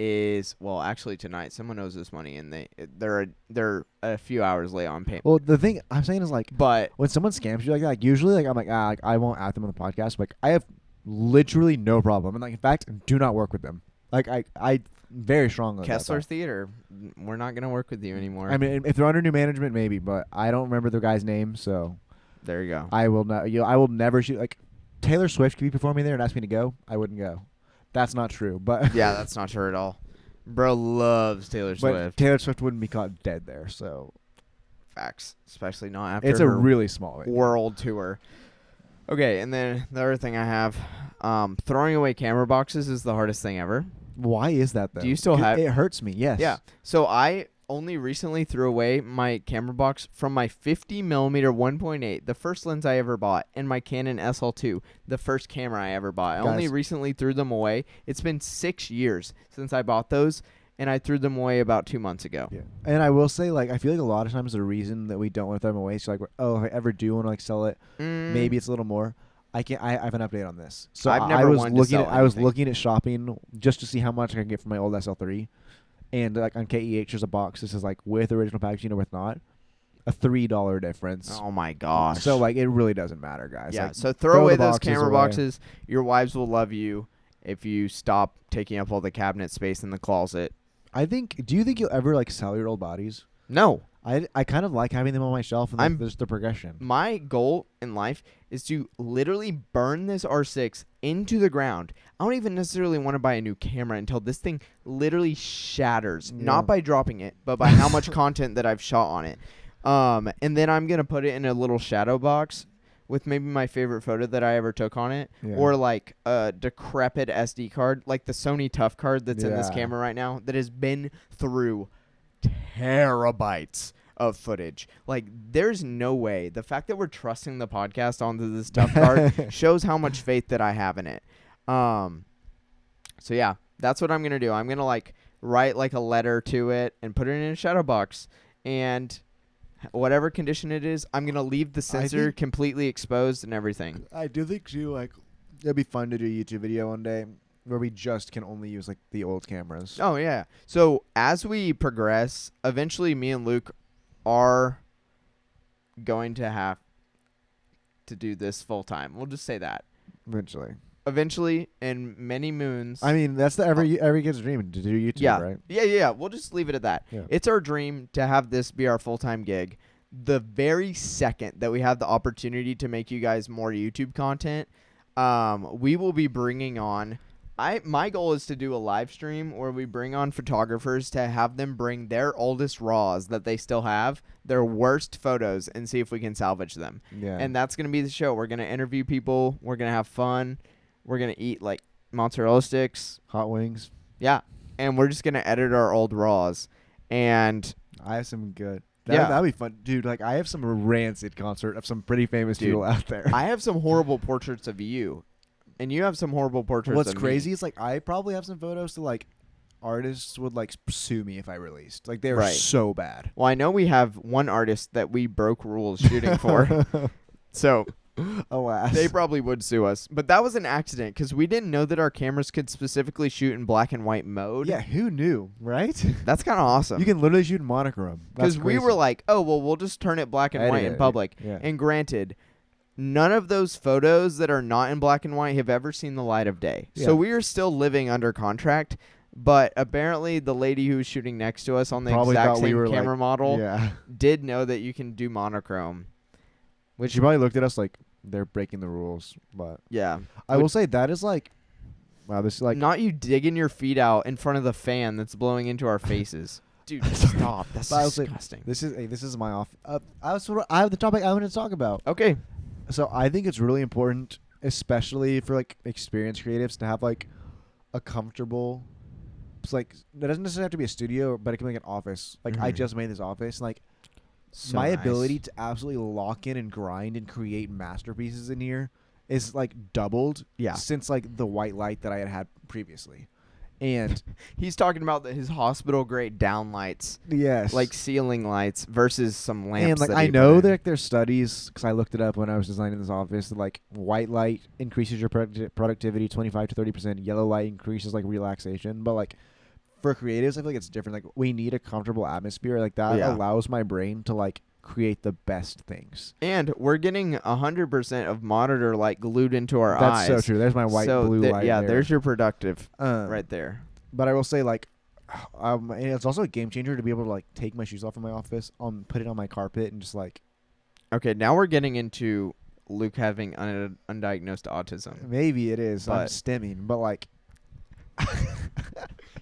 is, well, actually tonight someone owes us money and they're a few hours late on payment. Well, the thing I'm saying is like, but when someone scams you like that, like usually like I'm like, like I won't at them on the podcast. But, like I have literally no problem, and like in fact, do not work with them. Like I very strongly. Kessler Theater, we're not gonna work with you anymore. I mean, if they're under new management, maybe, but I don't remember the guy's name, so there you go. I will not. I will never shoot like Taylor Swift could be performing there and ask me to go. I wouldn't go. That's not true, but yeah, that's not true at all. Bro loves Taylor Swift. But Taylor Swift wouldn't be caught dead there, so facts, especially not after it's a really small world tour. Okay, and then the other thing I have, throwing away camera boxes is the hardest thing ever. Why is that though? Do you still have? It hurts me. Yes. Yeah. So I only recently threw away my camera box from my 50mm 1.8, the first lens I ever bought, and my Canon SL2, the first camera I ever bought. I only recently threw them away. It's been 6 years since I bought those, and I threw them away about 2 months ago. Yeah. And I will say, like, I feel like a lot of times the reason that we don't want to throw them away is like, oh, if I ever do want to like sell it, maybe it's a little more. I have an update on this. So I was looking at shopping just to see how much I can get for my old SL3. And like on KEH, there's a box. This is like with original packaging or with not, a $3 difference. Oh my gosh! So like it really doesn't matter, guys. Yeah. Like, so throw away those camera boxes. Your wives will love you if you stop taking up all the cabinet space in the closet. Do you think you'll ever like sell your old bodies? No. I kind of like having them on my shelf, and there's the progression. My goal in life is to literally burn this R6 into the ground. I don't even necessarily want to buy a new camera until this thing literally shatters. Yeah. Not by dropping it, but by how much content that I've shot on it. And then I'm going to put it in a little shadow box with maybe my favorite photo that I ever took on it. Yeah. Or like a decrepit SD card, like the Sony Tough card that's in this camera right now that has been through terabytes of footage. Like, there's no way. The fact that we're trusting the podcast onto this Tough card shows how much faith that I have in it. So yeah, that's what I'm gonna do. I'm gonna like write like a letter to it and put it in a shadow box, and whatever condition it is, I'm gonna leave the sensor completely exposed and everything. I do think too, like, it'd be fun to do a YouTube video one day where we just can only use like the old cameras. Oh yeah. So as we progress, eventually me and Luke are going to have to do this full time. We'll just say that. Eventually, in many moons. I mean, that's the every kid's dream to do YouTube, right? Yeah. We'll just leave it at that. Yeah. It's our dream to have this be our full-time gig. The very second that we have the opportunity to make you guys more YouTube content, we will be bringing on. My goal is to do a live stream where we bring on photographers to have them bring their oldest RAWs that they still have, their worst photos, and see if we can salvage them. Yeah. And that's going to be the show. We're going to interview people. We're going to have fun. We're going to eat like mozzarella sticks. Hot wings. Yeah. And we're just going to edit our old RAWs. And I have some good. That'd be fun. Dude, like I have some rancid concert of some pretty famous people out there. I have some horrible portraits of you. And you have some horrible portraits. What's crazy is like I probably have some photos that like artists would like sue me if I released. Like they were so bad. Well, I know we have one artist that we broke rules shooting for. So Alas. They probably would sue us. But that was an accident because we didn't know that our cameras could specifically shoot in black and white mode. Yeah, who knew, right? That's kind of awesome. You can literally shoot in monochrome. Because we were like, oh, well, we'll just turn it black and white in public. Yeah. And granted, none of those photos that are not in black and white have ever seen the light of day. Yeah. So we are still living under contract. But apparently the lady who was shooting next to us on the exact same camera model did know that you can do monochrome. Which she probably looked at us like they're breaking the rules. But yeah. I will say that is like, wow, this is like. Not you digging your feet out in front of the fan that's blowing into our faces. Dude, stop. That's disgusting. This is my off. I have the topic I want to talk about. Okay. So I think it's really important, especially for like experienced creatives, to have like a comfortable. It's like that doesn't necessarily have to be a studio, but it can be like an office. Like I just made this office, and like my ability to absolutely lock in and grind and create masterpieces in here is like doubled. Yeah. Since like the white light that I had previously. And he's talking about his hospital grade down lights. Yes. Like ceiling lights versus some lamps. And like I know that there's studies, because I looked it up when I was designing this office, that like white light increases your productivity 25 to 30%. Yellow light increases like relaxation. But like for creatives, I feel like it's different. Like we need a comfortable atmosphere. Like that allows my brain to like create the best things. And we're getting 100% of monitor light glued into our eyes. That's so true. There's my white blue light. Yeah, there. There's your productive right there. But I will say, like, and it's also a game changer to be able to like take my shoes off in my office, put it on my carpet, and just like. Okay, now we're getting into Luke having undiagnosed autism. Maybe it is. I'm stimming, but like.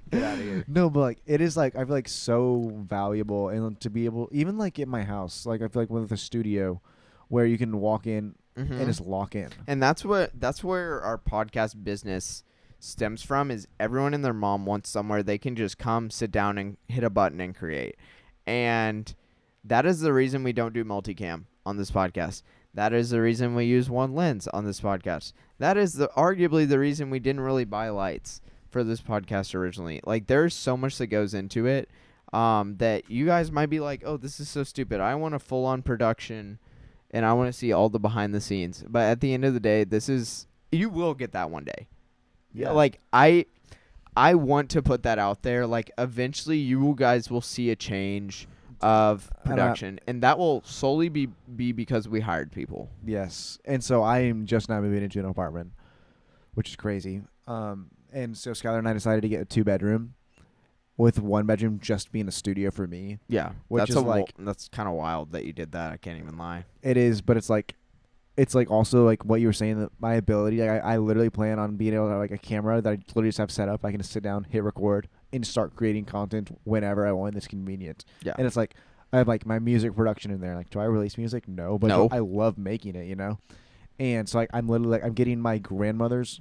Get out of here. No, but like it is like I feel like so valuable, and to be able, even like in my house, like I feel like with a studio where you can walk in and just lock in. And that's where our podcast business stems from, is everyone and their mom wants somewhere they can just come, sit down, and hit a button and create. And that is the reason we don't do multicam on this podcast. That is the reason we use one lens on this podcast. That is arguably the reason we didn't really buy lights for this podcast originally. Like there's so much that goes into it that you guys might be like, oh, this is so stupid. I want a full-on production and I want to see all the behind the scenes. But at the end of the day, you will get that one day. Yeah. Like I want to put that out there. Like eventually you guys will see a change of production, and that will solely be because we hired people. Yes. And so I am just now moving into an apartment, which is crazy. And so Skylar and I decided to get a 2-bedroom, with 1 bedroom just being a studio for me. Yeah, which is like that's kind of wild that you did that. I can't even lie. It is, but it's like also like what you were saying, that my ability. Like I literally plan on being able to have like a camera that I literally just have set up. I can just sit down, hit record, and start creating content whenever I want. It's convenient. Yeah, and it's like I have like my music production in there. Like, do I release music? No, but I love making it. You know. And so like I'm literally like I'm getting my great grandmother's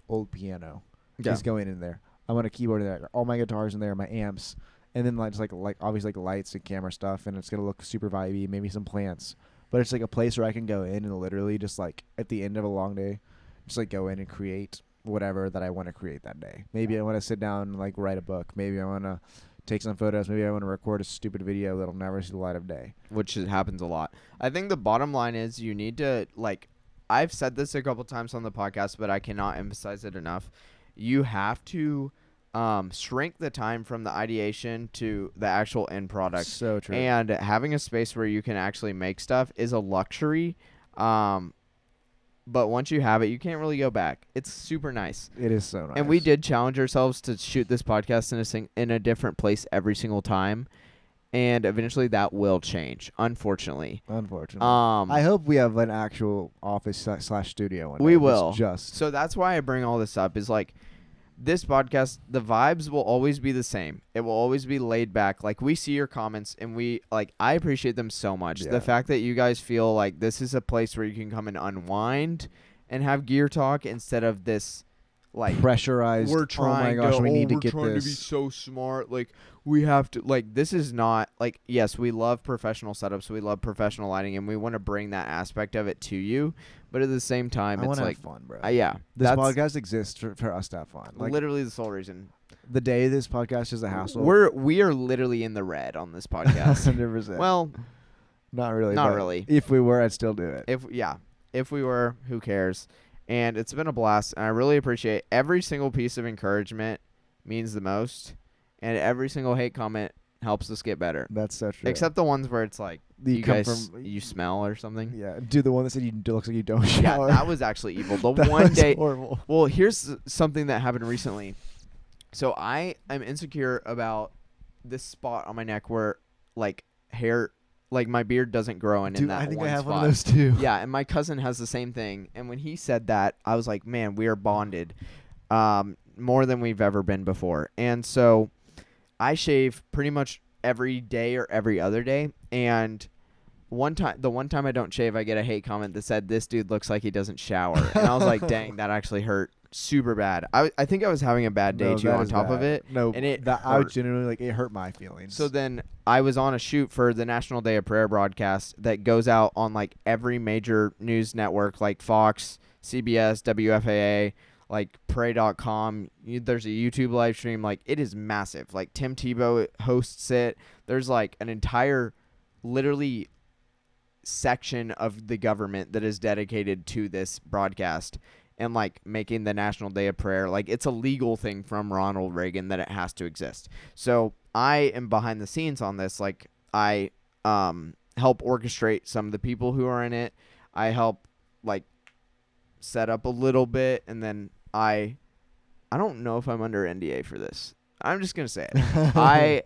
old piano. Yeah. He's going in there. I want a keyboard in there. All my guitars in there, my amps, and then like just like obviously like lights and camera stuff, and it's gonna look super vibey. Maybe some plants, but it's like a place where I can go in and literally just like at the end of a long day, just like go in and create whatever that I want to create that day. Maybe I want to sit down and like write a book. Maybe I want to take some photos. Maybe I want to record a stupid video that'll never see the light of day. Which happens a lot. I think the bottom line is you need to, like, I've said this a couple times on the podcast, but I cannot emphasize it enough. You have to shrink the time from the ideation to the actual end product. So true. And having a space where you can actually make stuff is a luxury. But once you have it, you can't really go back. It's super nice. It is so nice. And we did challenge ourselves to shoot this podcast in a different place every single time. And eventually that will change, unfortunately. I hope we have an actual office / studio one day. We will. So that's why I bring all this up, is like this podcast, the vibes will always be the same. It will always be laid back. Like we see your comments and I appreciate them so much. Yeah. The fact that you guys feel like this is a place where you can come and unwind and have gear talk instead of this like pressurized. We're trying we need to get trying this. To be so smart. Like we have to, like, this is not like, yes, we love professional setups. We love professional lighting, and we want to bring that aspect of it to you. But at the same time, it's like have fun, bro. Yeah, this podcast exists for us to have fun. Like, literally the sole reason. The day this podcast is a hassle, we are literally in the red on this podcast. 100%. Well, not really. Not really. If we were, I'd still do it. If we were, who cares? And it's been a blast. And I really appreciate every single piece of encouragement means the most. And every single hate comment helps us get better. That's so true. Except the ones where it's like, you guys, you smell or something. Yeah. Dude, the one that said you looks like you don't shower. Yeah, that was actually evil. The that one was day. Horrible. Well, here's something that happened recently. So I'm insecure about this spot on my neck where like hair, like my beard doesn't grow in. Dude, in that I think one I have spot. one of those too. Yeah, and my cousin has the same thing. And when he said that, I was like, man, we are bonded, more than we've ever been before. And so I shave pretty much every day or every other day. And the one time I don't shave, I get a hate comment that said, "This dude looks like he doesn't shower." And I was like, dang, that actually hurt super bad. I think I was having a bad day too on top of it. No, and it I was genuinely like, it hurt my feelings. So then I was on a shoot for the National Day of Prayer broadcast that goes out on like every major news network, like Fox, CBS, WFAA, like pray.com. There's a YouTube live stream. Like, it is massive. Like, Tim Tebow hosts it. There's like an entire literally section of the government that is dedicated to this broadcast and like making the National Day of Prayer. Like, it's a legal thing from Ronald Reagan that it has to exist. So I am behind the scenes on this. Like, I help orchestrate some of the people who are in it. I help like set up a little bit, and then I don't know if I'm under NDA for this. I'm just gonna say it.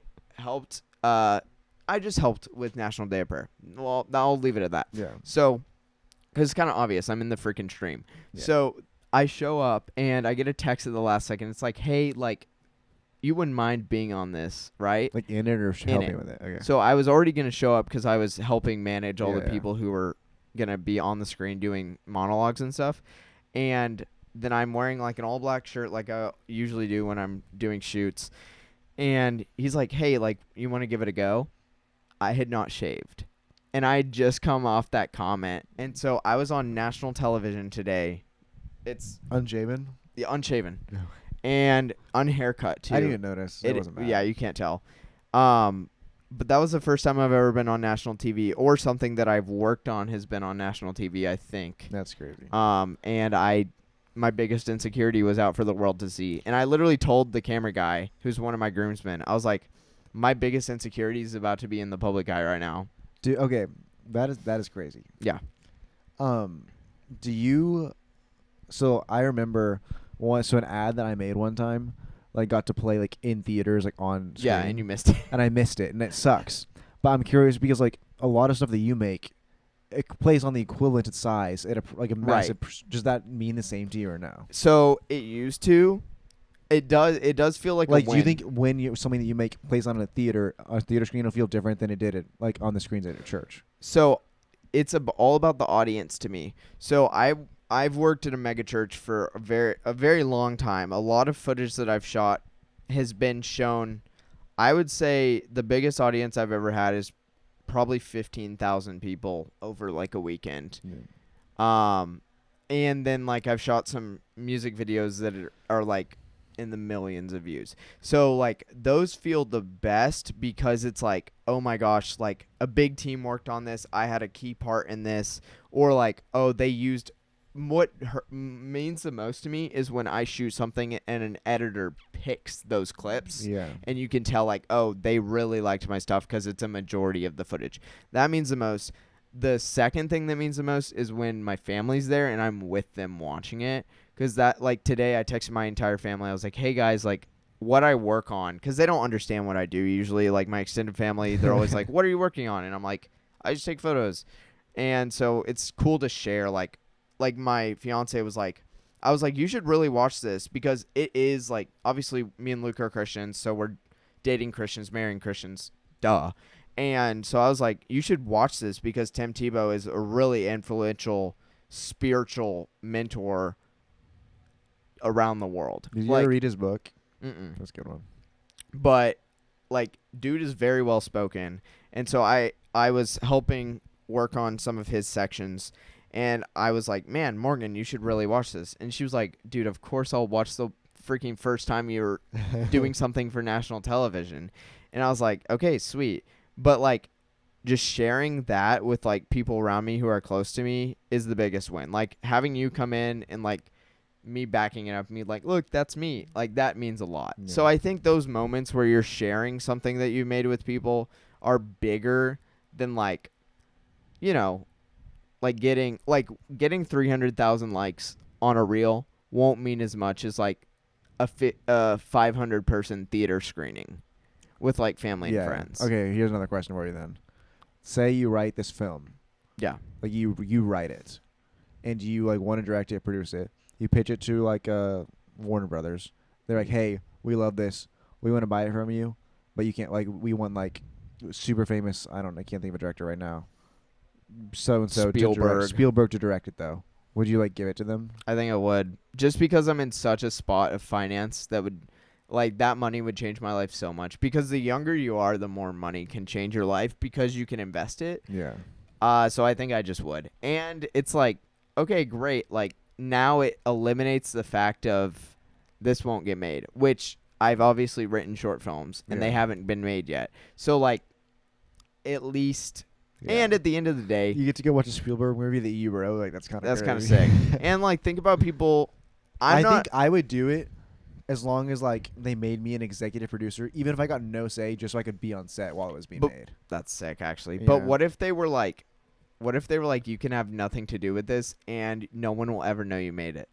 I just helped with National Day of Prayer. Well, I'll leave it at that. Yeah. So, because it's kind of obvious, I'm in the freaking stream. Yeah. So I show up and I get a text at the last second. It's like, hey, like, you wouldn't mind being on this, right? Like in it or helping with it? Okay. So I was already gonna show up because I was helping manage all the people who were gonna be on the screen doing monologues and stuff. And then I'm wearing like an all black shirt like I usually do when I'm doing shoots. And he's like, hey, like, you want to give it a go? I had not shaved. And I had just come off that comment. And so I was on national television today. It's unshaven? Yeah, unshaven. No. And unhaircut too. I didn't even notice. It wasn't bad. Yeah, you can't tell. But that was the first time I've ever been on national TV, or something that I've worked on has been on national TV, I think. That's crazy. And my biggest insecurity was out for the world to see. And I literally told the camera guy, who's one of my groomsmen, I was like, my biggest insecurity is about to be in the public eye right now. Dude, okay, that is crazy. Yeah. So I remember an ad that I made one time, like, got to play like in theaters, like on screen. Yeah, and you missed it. And I missed it, and it sucks. But I'm curious because like a lot of stuff that you make, it plays on the equivalent size at a massive. Right. Does that mean the same to you or no? So it used to. It does feel like a win. Do you think when something that you make plays on a theater screen, it'll feel different than it did like on the screens at a church? So it's all about the audience to me. So I've worked at a mega church for a very long time. A lot of footage that I've shot has been shown. I would say the biggest audience I've ever had is probably 15,000 people over like a weekend. Yeah. And then like I've shot some music videos that are like in the millions of views. So like those feel the best because it's like, oh my gosh, like a big team worked on this. I had a key part in this. Or like, oh, they used. What means the most to me is when I shoot something and an editor picks those clips. Yeah. And you can tell like, oh, they really liked my stuff because it's a majority of the footage. That means the most. The second thing that means the most is when my family's there and I'm with them watching it. Because that, like, today I texted my entire family. I was like, hey, guys, like, what I work on. Because they don't understand what I do usually. Like, my extended family, they're always like, what are you working on? And I'm like, I just take photos. And so it's cool to share, like my fiance was like, I was like, you should really watch this because it is like, obviously me and Luke are Christians, so we're dating Christians, marrying Christians, duh. And so I was like, you should watch this because Tim Tebow is a really influential spiritual mentor around the world. Did you ever read his book? Mm-mm. That's a good one. But like, dude is very well spoken, and so I was helping work on some of his sections. And I was like, man, Morgan, you should really watch this. And she was like, dude, of course I'll watch the freaking first time you're doing something for national television. And I was like, okay, sweet. But, like, just sharing that with like people around me who are close to me is the biggest win. Like having you come in and like me backing it up, me like, look, that's me. Like that means a lot. Yeah. So I think those moments where you're sharing something that you made with people are bigger than like, you know, like getting 300,000 likes on a reel won't mean as much as like a 500 person theater screening with like family and friends. Okay, here's another question for you then. Say you write this film. Yeah. Like you write it, and you like want to direct it, produce it. You pitch it to like Warner Brothers. They're like, hey, we love this. We want to buy it from you, but you can't. Like, we want like super famous. I can't think of a director right now. So and so Spielberg to direct it though. Would you like give it to them? I think I would, just because I'm in such a spot of finance that would, like, that money would change my life so much. Because the younger you are, the more money can change your life because you can invest it. Yeah. So I think I just would, and it's like, okay, great. Like now it eliminates the fact of this won't get made, which I've obviously written short films and they haven't been made yet. So like, at least. Yeah. And at the end of the day, you get to go watch a Spielberg movie that you wrote. Like that's kind of sick. And like, think about people. I think I would do it as long as like they made me an executive producer, even if I got no say, just so I could be on set while it was being made. That's sick, actually. Yeah. But what if they were like, you can have nothing to do with this, and no one will ever know you made it?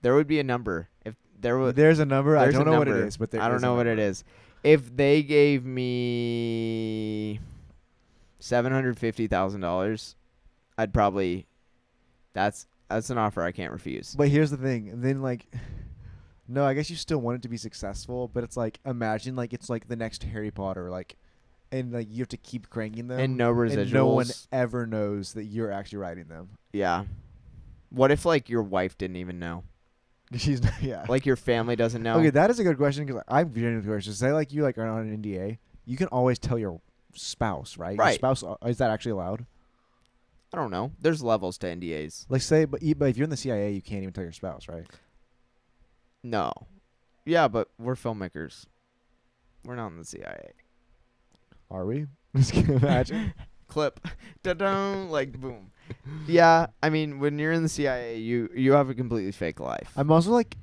There would be a number. If there was, there's a number. I don't know what it is, but I don't know what it is. If they gave me $750,000, I'd probably. That's an offer I can't refuse. But here's the thing. And then like, no, I guess you still want it to be successful, but it's like, imagine like it's like the next Harry Potter, like, and like you have to keep cranking them, and no residuals. And no one ever knows that you're actually writing them. Yeah. What if like your wife didn't even know? She's not, yeah. Like your family doesn't know. Okay, that is a good question because I'm genuinely curious. Say like you like are on an NDA, you can always tell your spouse, right? Right. Your spouse, is that actually allowed? I don't know. There's levels to NDAs. Like say, but if you're in the CIA, you can't even tell your spouse, right? No. Yeah, but we're filmmakers. We're not in the CIA. Are we? Just can imagine. Clip. Da-dum, like boom. Yeah, I mean, when you're in the CIA, you have a completely fake life. I'm also like,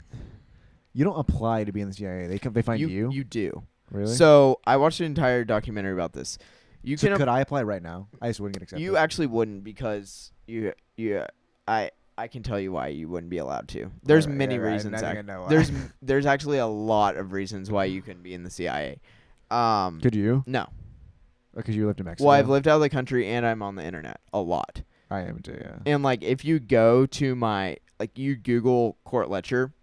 you don't apply to be in the CIA. They find you. You do. Really? So I watched an entire documentary about this. Could I apply right now? I just wouldn't get accepted. You actually wouldn't, because I can tell you why you wouldn't be allowed to. There's many reasons. There's actually a lot of reasons why you couldn't be in the CIA. Could you? No. Because you lived in Mexico. Well, I've lived out of the country and I'm on the internet a lot. I am too, yeah. And like, if you go to you Google Cort Letcher,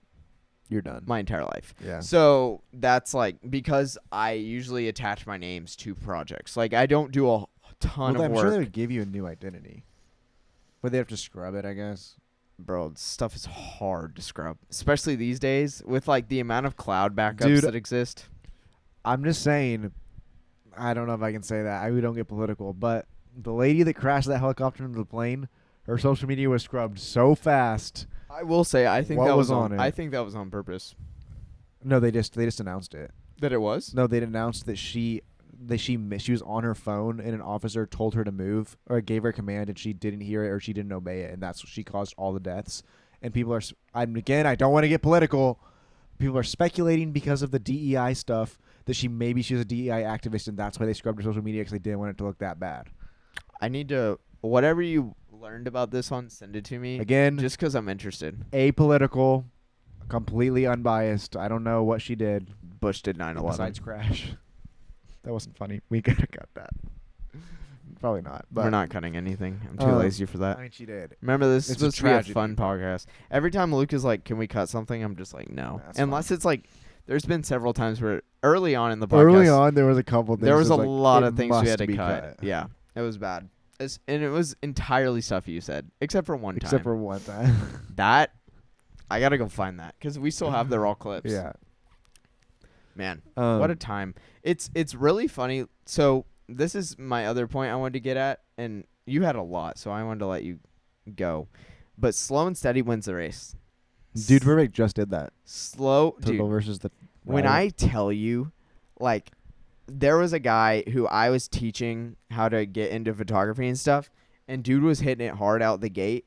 you're done. My entire life. Yeah. So that's like, because I usually attach my names to projects. Like I don't do a ton of work. I'm sure they would give you a new identity, but they have to scrub it, I guess. Bro, stuff is hard to scrub, especially these days with like the amount of cloud backups that exist. I'm just saying, I don't know if I can say that. We don't get political, but the lady that crashed that helicopter into the plane, her social media was scrubbed so fast. I will say, I think that was on it. I think that was on purpose. No, they just announced it. That it was? No, they announced that she was on her phone and an officer told her to move or gave her a command and she didn't hear it or she didn't obey it, and that's what she caused all the deaths. And people are, I don't want to get political. People are speculating because of the DEI stuff that she was a DEI activist and that's why they scrubbed her social media because they didn't want it to look that bad. I need to, whatever you learned about this one, send it to me. Again, just because I'm interested. Apolitical, completely unbiased. I don't know what she did. Bush did 9/11. Besides crash. That wasn't funny. We could have cut that. Probably not. But we're not cutting anything. I'm too lazy for that. I mean, she did. Remember, this is supposed to be a fun podcast. Every time Luke is like, can we cut something? I'm just like, no. Unless it's like, there's been several times where early on in the podcast. Early on, there was a couple things. There was a lot of things we had to cut. Yeah. It was bad. And it was entirely stuff you said, except for one time. That, I got to go find that because we still have the raw clips. Yeah. Man, what a time. It's really funny. So this is my other point I wanted to get at, and you had a lot, so I wanted to let you go. But slow and steady wins the race. Dude, Perfect just did that. Slow, Turbo dude. versus the... When I tell you, like, there was a guy who I was teaching how to get into photography and stuff, and dude was hitting it hard out the gate.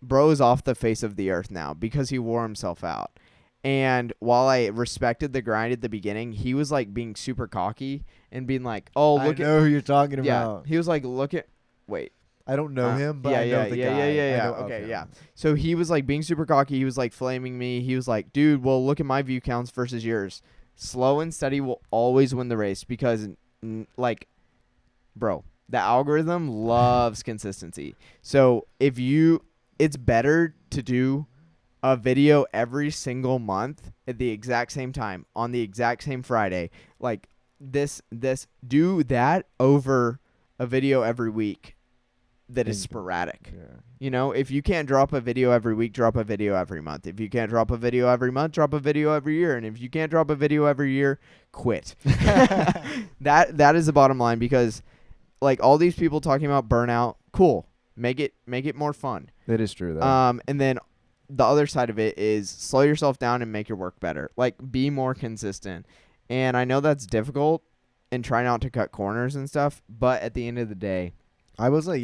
Bro is off the face of the earth now because he wore himself out. And while I respected the grind at the beginning, he was like being super cocky and being like, "Oh, look I know who you're talking about." He was like, wait. I don't know him, but I know the guy. Yeah. Okay, yeah. So he was like being super cocky. He was like flaming me. He was like, "Dude, well, look at my view counts versus yours. Slow and steady will always win the race because, like, bro, the algorithm loves consistency. So it's better to do a video every single month at the exact same time on the exact same Friday. Like do that over a video every week that is sporadic. Yeah. You know, if you can't drop a video every week, drop a video every month. If you can't drop a video every month, drop a video every year. And if you can't drop a video every year, quit. That is the bottom line, because like all these people talking about burnout, cool. Make it more fun. It is true though. And then the other side of it is slow yourself down and make your work better. Like, be more consistent. And I know that's difficult, and try not to cut corners and stuff, but at the end of the day, I was like,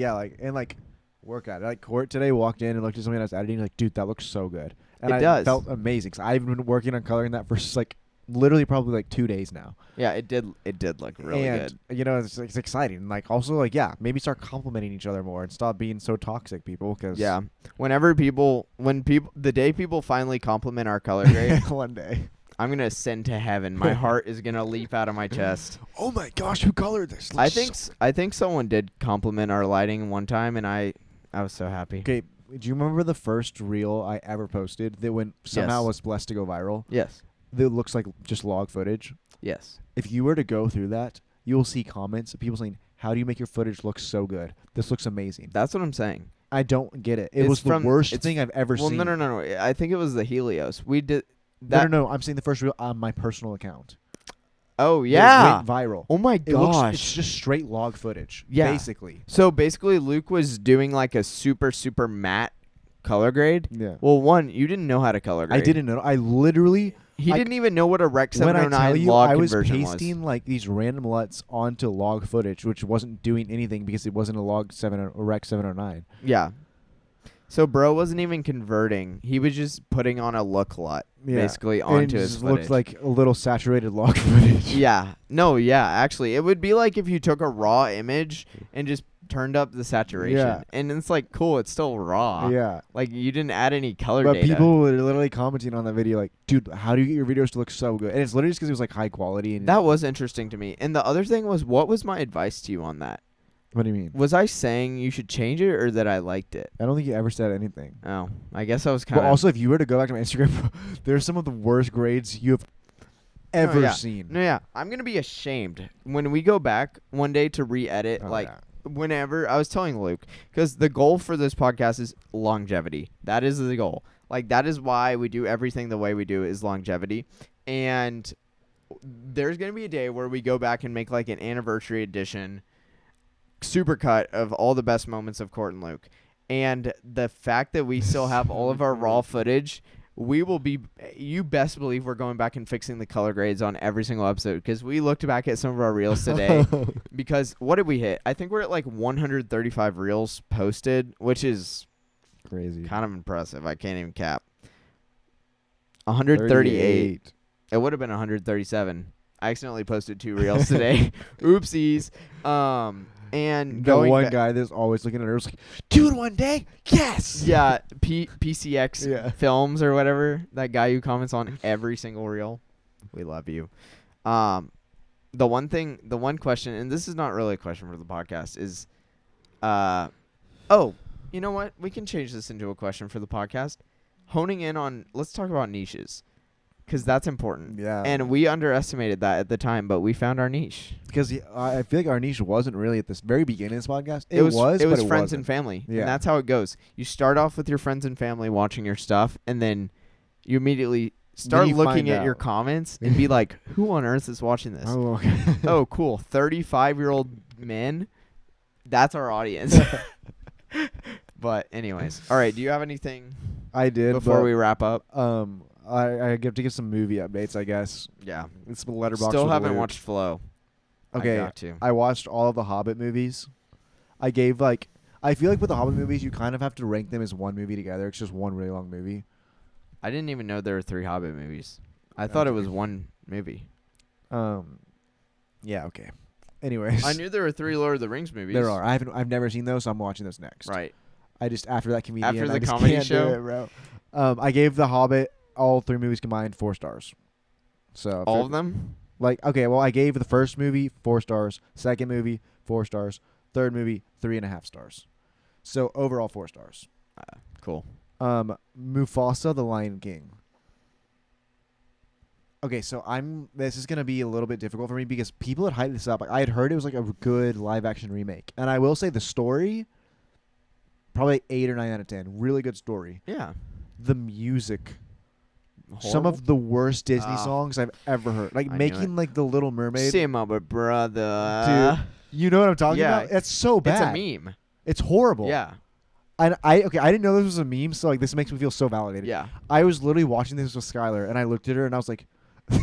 work at it. Like, Cort today walked in and looked at something I was editing, like, dude, that looks so good. And it does. Felt amazing, because I've been working on coloring that for like literally probably like 2 days now. Yeah, it did look really good. You know, it's exciting. Like, also, like, yeah, maybe start complimenting each other more and stop being so toxic, people. Cause yeah, the day people finally compliment our color grade, one day, I'm gonna ascend to heaven. My heart is gonna leap out of my chest. Oh my gosh, who colored this? I think someone did compliment our lighting one time, and I was so happy. Okay, do you remember the first reel I ever posted that somehow was blessed to go viral? Yes. That looks like just log footage. Yes. If you were to go through that, you will see comments of people saying, "How do you make your footage look so good? This looks amazing." That's what I'm saying. I don't get it. It was the worst thing I've ever seen. Well, no. I think it was the Helios. We did that. No. I'm saying the first reel on my personal account. Oh, yeah. It went viral. Oh, my gosh. It's just straight log footage, basically. So, basically, Luke was doing, like, a super, super matte color grade. Yeah. Well, one, you didn't know how to color grade. I didn't know. I literally... He didn't even know what a Rec 709 log conversion was. I was pasting, like, these random LUTs onto log footage, which wasn't doing anything because it wasn't a Rec 709. Yeah. So, bro wasn't even converting. He was just putting on a look LUT, basically, onto his footage. It looked like a little saturated log footage. Yeah. No, yeah, actually. It would be like if you took a raw image and just turned up the saturation. Yeah. And it's like, cool, it's still raw. Yeah. Like, you didn't add any color data. But people were literally commenting on that video like, dude, how do you get your videos to look so good? And it's literally just because it was, like, high quality. And that was interesting to me. And the other thing was, what was my advice to you on that? What do you mean? Was I saying you should change it, or that I liked it? I don't think you ever said anything. Oh, I guess I was kind of... But also, if you were to go back to my Instagram, there's some of the worst grades you have ever seen. No, yeah. I'm going to be ashamed when we go back one day to re-edit, whenever. I was telling Luke, because the goal for this podcast is longevity. That is the goal. Like, that is why we do everything the way we do, is longevity. And there's going to be a day where we go back and make, like, an anniversary edition supercut of all the best moments of Cort and Luke. And the fact that we still have all of our raw footage, we will be, you best believe we're going back and fixing the color grades on every single episode, because we looked back at some of our reels today. Because what did we hit? I think we're at like 135 reels posted, which is crazy, kind of impressive. I can't even cap. 138. It would have been 137. I accidentally posted 2 reels today. Oopsies. And the one guy that's always looking at her was like, do it one day? Yes! Yeah, PCX Films or whatever. That guy who comments on every single reel. We love you. The one question, and this is not really a question for the podcast, is, you know what? We can change this into a question for the podcast. Honing in on, let's talk about niches. Because that's important. Yeah. And we underestimated that at the time, but we found our niche. Because I feel like our niche wasn't really at this very beginning of this podcast. It was but friends and family. Yeah. And that's how it goes. You start off with your friends and family watching your stuff, and then you immediately start looking at your comments and be like, who on earth is watching this? Oh, okay. Oh, cool. 35-year-old men. That's our audience. But anyways. All right. Do you have anything I did before we wrap up? I have to give some movie updates, I guess. Yeah. It's Letterboxd. Still haven't watched Flow. Okay, I watched all of the Hobbit movies. I feel like with the Hobbit movies, you kind of have to rank them as one movie together. It's just one really long movie. I didn't even know there were 3 Hobbit movies. I thought it was one movie. Yeah, okay. Anyways. I knew there were 3 Lord of the Rings movies. There are. I've never seen those, so I'm watching those next. Right. I just, after that comedian, after the I just comedy can't show? do it, bro. I gave The Hobbit, all 3 movies combined, 4 stars. So all of them? Like, okay, well, I gave the first movie 4 stars, second movie 4 stars, third movie 3.5 stars. So overall 4 stars. Cool. Mufasa, the Lion King. Okay, so this is going to be a little bit difficult for me because people had hyped this up. Like, I had heard it was like a good live action remake. And I will say the story, probably 8 or 9 out of 10. Really good story. Yeah. The music. Horrible? Some of the worst Disney songs I've ever heard. Like making like The Little Mermaid. See my brother. Dude, you know what I'm talking about? It's so bad. It's a meme. It's horrible. Yeah. And I didn't know this was a meme, so like this makes me feel so validated. Yeah. I was literally watching this with Skylar, and I looked at her and I was like,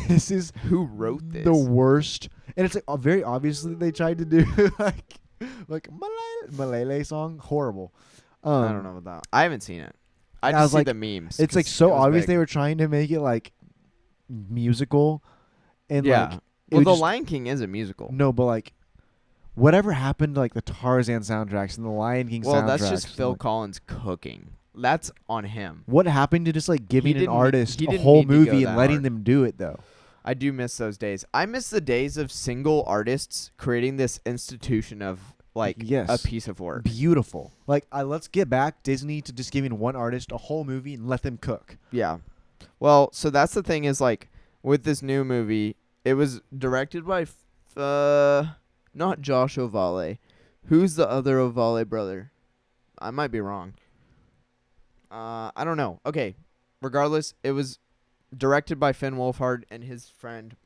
"This is who wrote this? The worst." And it's like very obviously they tried to do like Malele song. Horrible. I don't know about that. I haven't seen it. I just see the memes. It's like so obvious they were trying to make it like musical, and like well, The Lion King is a musical. No, but like whatever happened to like the Tarzan soundtracks and the Lion King soundtracks. Well, that's just Phil Collins cooking. That's on him. What happened to just like giving an artist a whole movie and letting them do it though? I do miss those days. I miss the days of single artists creating this institution of like a piece of work. Beautiful. Like let's get back Disney to just giving one artist a whole movie and let them cook. Yeah. Well, so that's the thing is like with this new movie, it was directed by not Josh O'Valley. Who's the other O'Valley brother? I might be wrong. I don't know. Okay. Regardless, it was directed by Finn Wolfhard and his friend.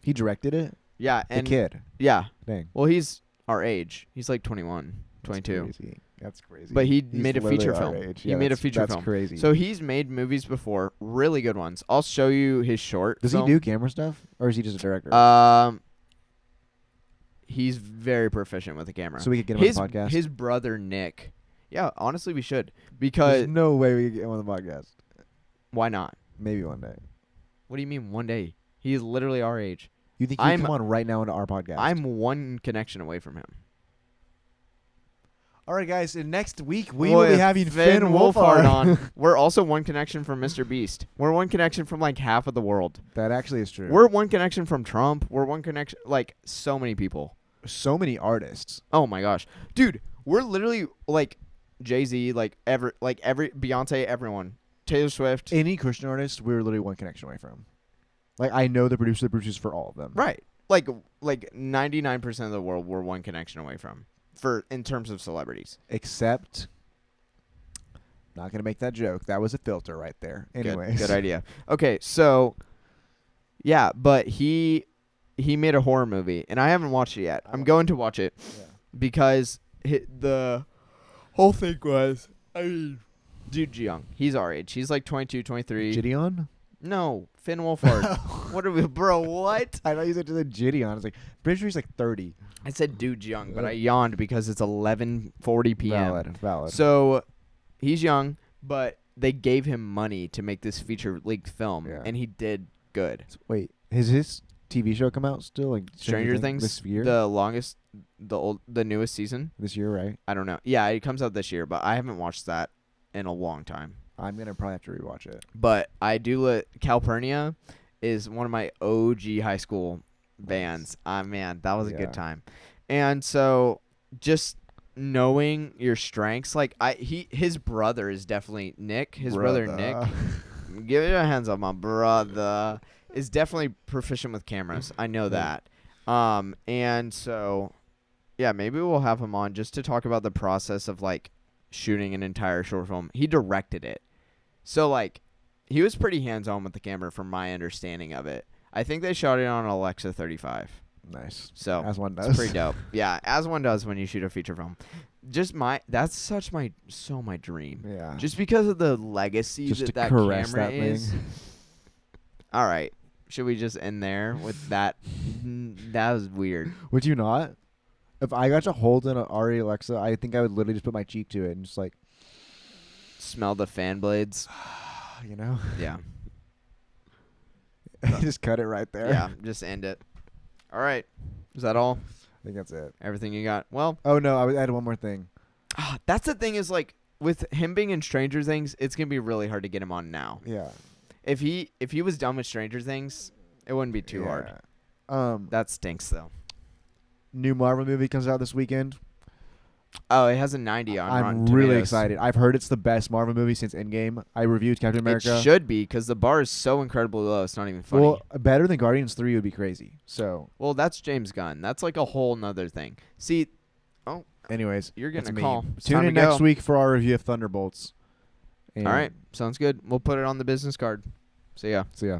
He directed it? Yeah. And the kid? Yeah. Dang. Well, he's our age. He's like 21, 22. That's crazy. But he's made a feature film. He made a feature film. That's crazy. So he's made movies before, really good ones. I'll show you his short Does film. he do camera stuff? Or is he just a director? He's very proficient with the camera. So we could get him on the podcast? His brother, Nick. Yeah, honestly, we should. Because there's no way we could get him on the podcast. Why not? Maybe one day. What do you mean one day? He's literally our age. You think he'd come on right now into our podcast? I'm one connection away from him. All right, guys. And next week we will be having Finn Wolfhard on. We're also one connection from Mr. Beast. We're one connection from like half of the world. That actually is true. We're one connection from Trump. We're one connection, like so many people. So many artists. Oh my gosh, dude. We're literally like Jay-Z, like every Beyonce, everyone. Taylor Swift. Any Christian artist, we're literally one connection away from. Like I know the producers for all of them. Right. Like 99% of the world, we're one connection away from. In terms of celebrities. Except, not gonna make that joke. That was a filter right there. Anyways, good idea. Okay, so yeah, but he made a horror movie, and I haven't watched it yet. I'm going to watch it because the whole thing was, I mean, dude, young. He's our age. He's like 22, 23. Gideon? No, Finn Wolfhard. What are we, bro? What? I thought you said to the Gideon. I was like, pretty sure he's like 30. I said dude young, but I yawned because it's 11:40 p.m. Valid. So he's young, but they gave him money to make this feature-length film, and he did good. Wait, has his TV show come out still? Like Stranger Things this year? The newest season this year, right? I don't know. Yeah, it comes out this year, but I haven't watched that in a long time. I'm gonna probably have to rewatch it. But I do. Calpurnia is one of my OG high school bands. Man, that was a good time. And so just knowing your strengths, like his brother is definitely Nick. His brother Nick. Give your hands up, my brother. Is definitely proficient with cameras. I know that. And so yeah, maybe we'll have him on just to talk about the process of like shooting an entire short film. He directed it. So like he was pretty hands-on with the camera from my understanding of it. I think they shot it on an Alexa 35. Nice. So as one does. It's pretty dope. Yeah, as one does when you shoot a feature film. That's my dream. Yeah. Just because of the legacy just that camera is. All right. Should we just end there with that That was weird. Would you not? If I got to hold an Ari Alexa, I think I would literally just put my cheek to it and just like smell the fan blades. You know? Yeah. Just cut it right there. Yeah, just end it. All right. Is that all? I think that's it. Everything you got? Well. Oh, no. I had one more thing. That's the thing is, like, with him being in Stranger Things, it's going to be really hard to get him on now. Yeah. If he was done with Stranger Things, it wouldn't be too hard. That stinks, though. New Marvel movie comes out this weekend. Oh, it has a 90 on Rotten Tomatoes. I'm really excited. I've heard it's the best Marvel movie since Endgame. I reviewed Captain America. It should be, because the bar is so incredibly low. It's not even funny. Well, better than Guardians 3 would be crazy. So. Well, that's James Gunn. That's like a whole nother thing. See. Oh. Anyways, you're getting a call. Tune in next week for our review of Thunderbolts. All right. Sounds good. We'll put it on the business card. See ya. See ya.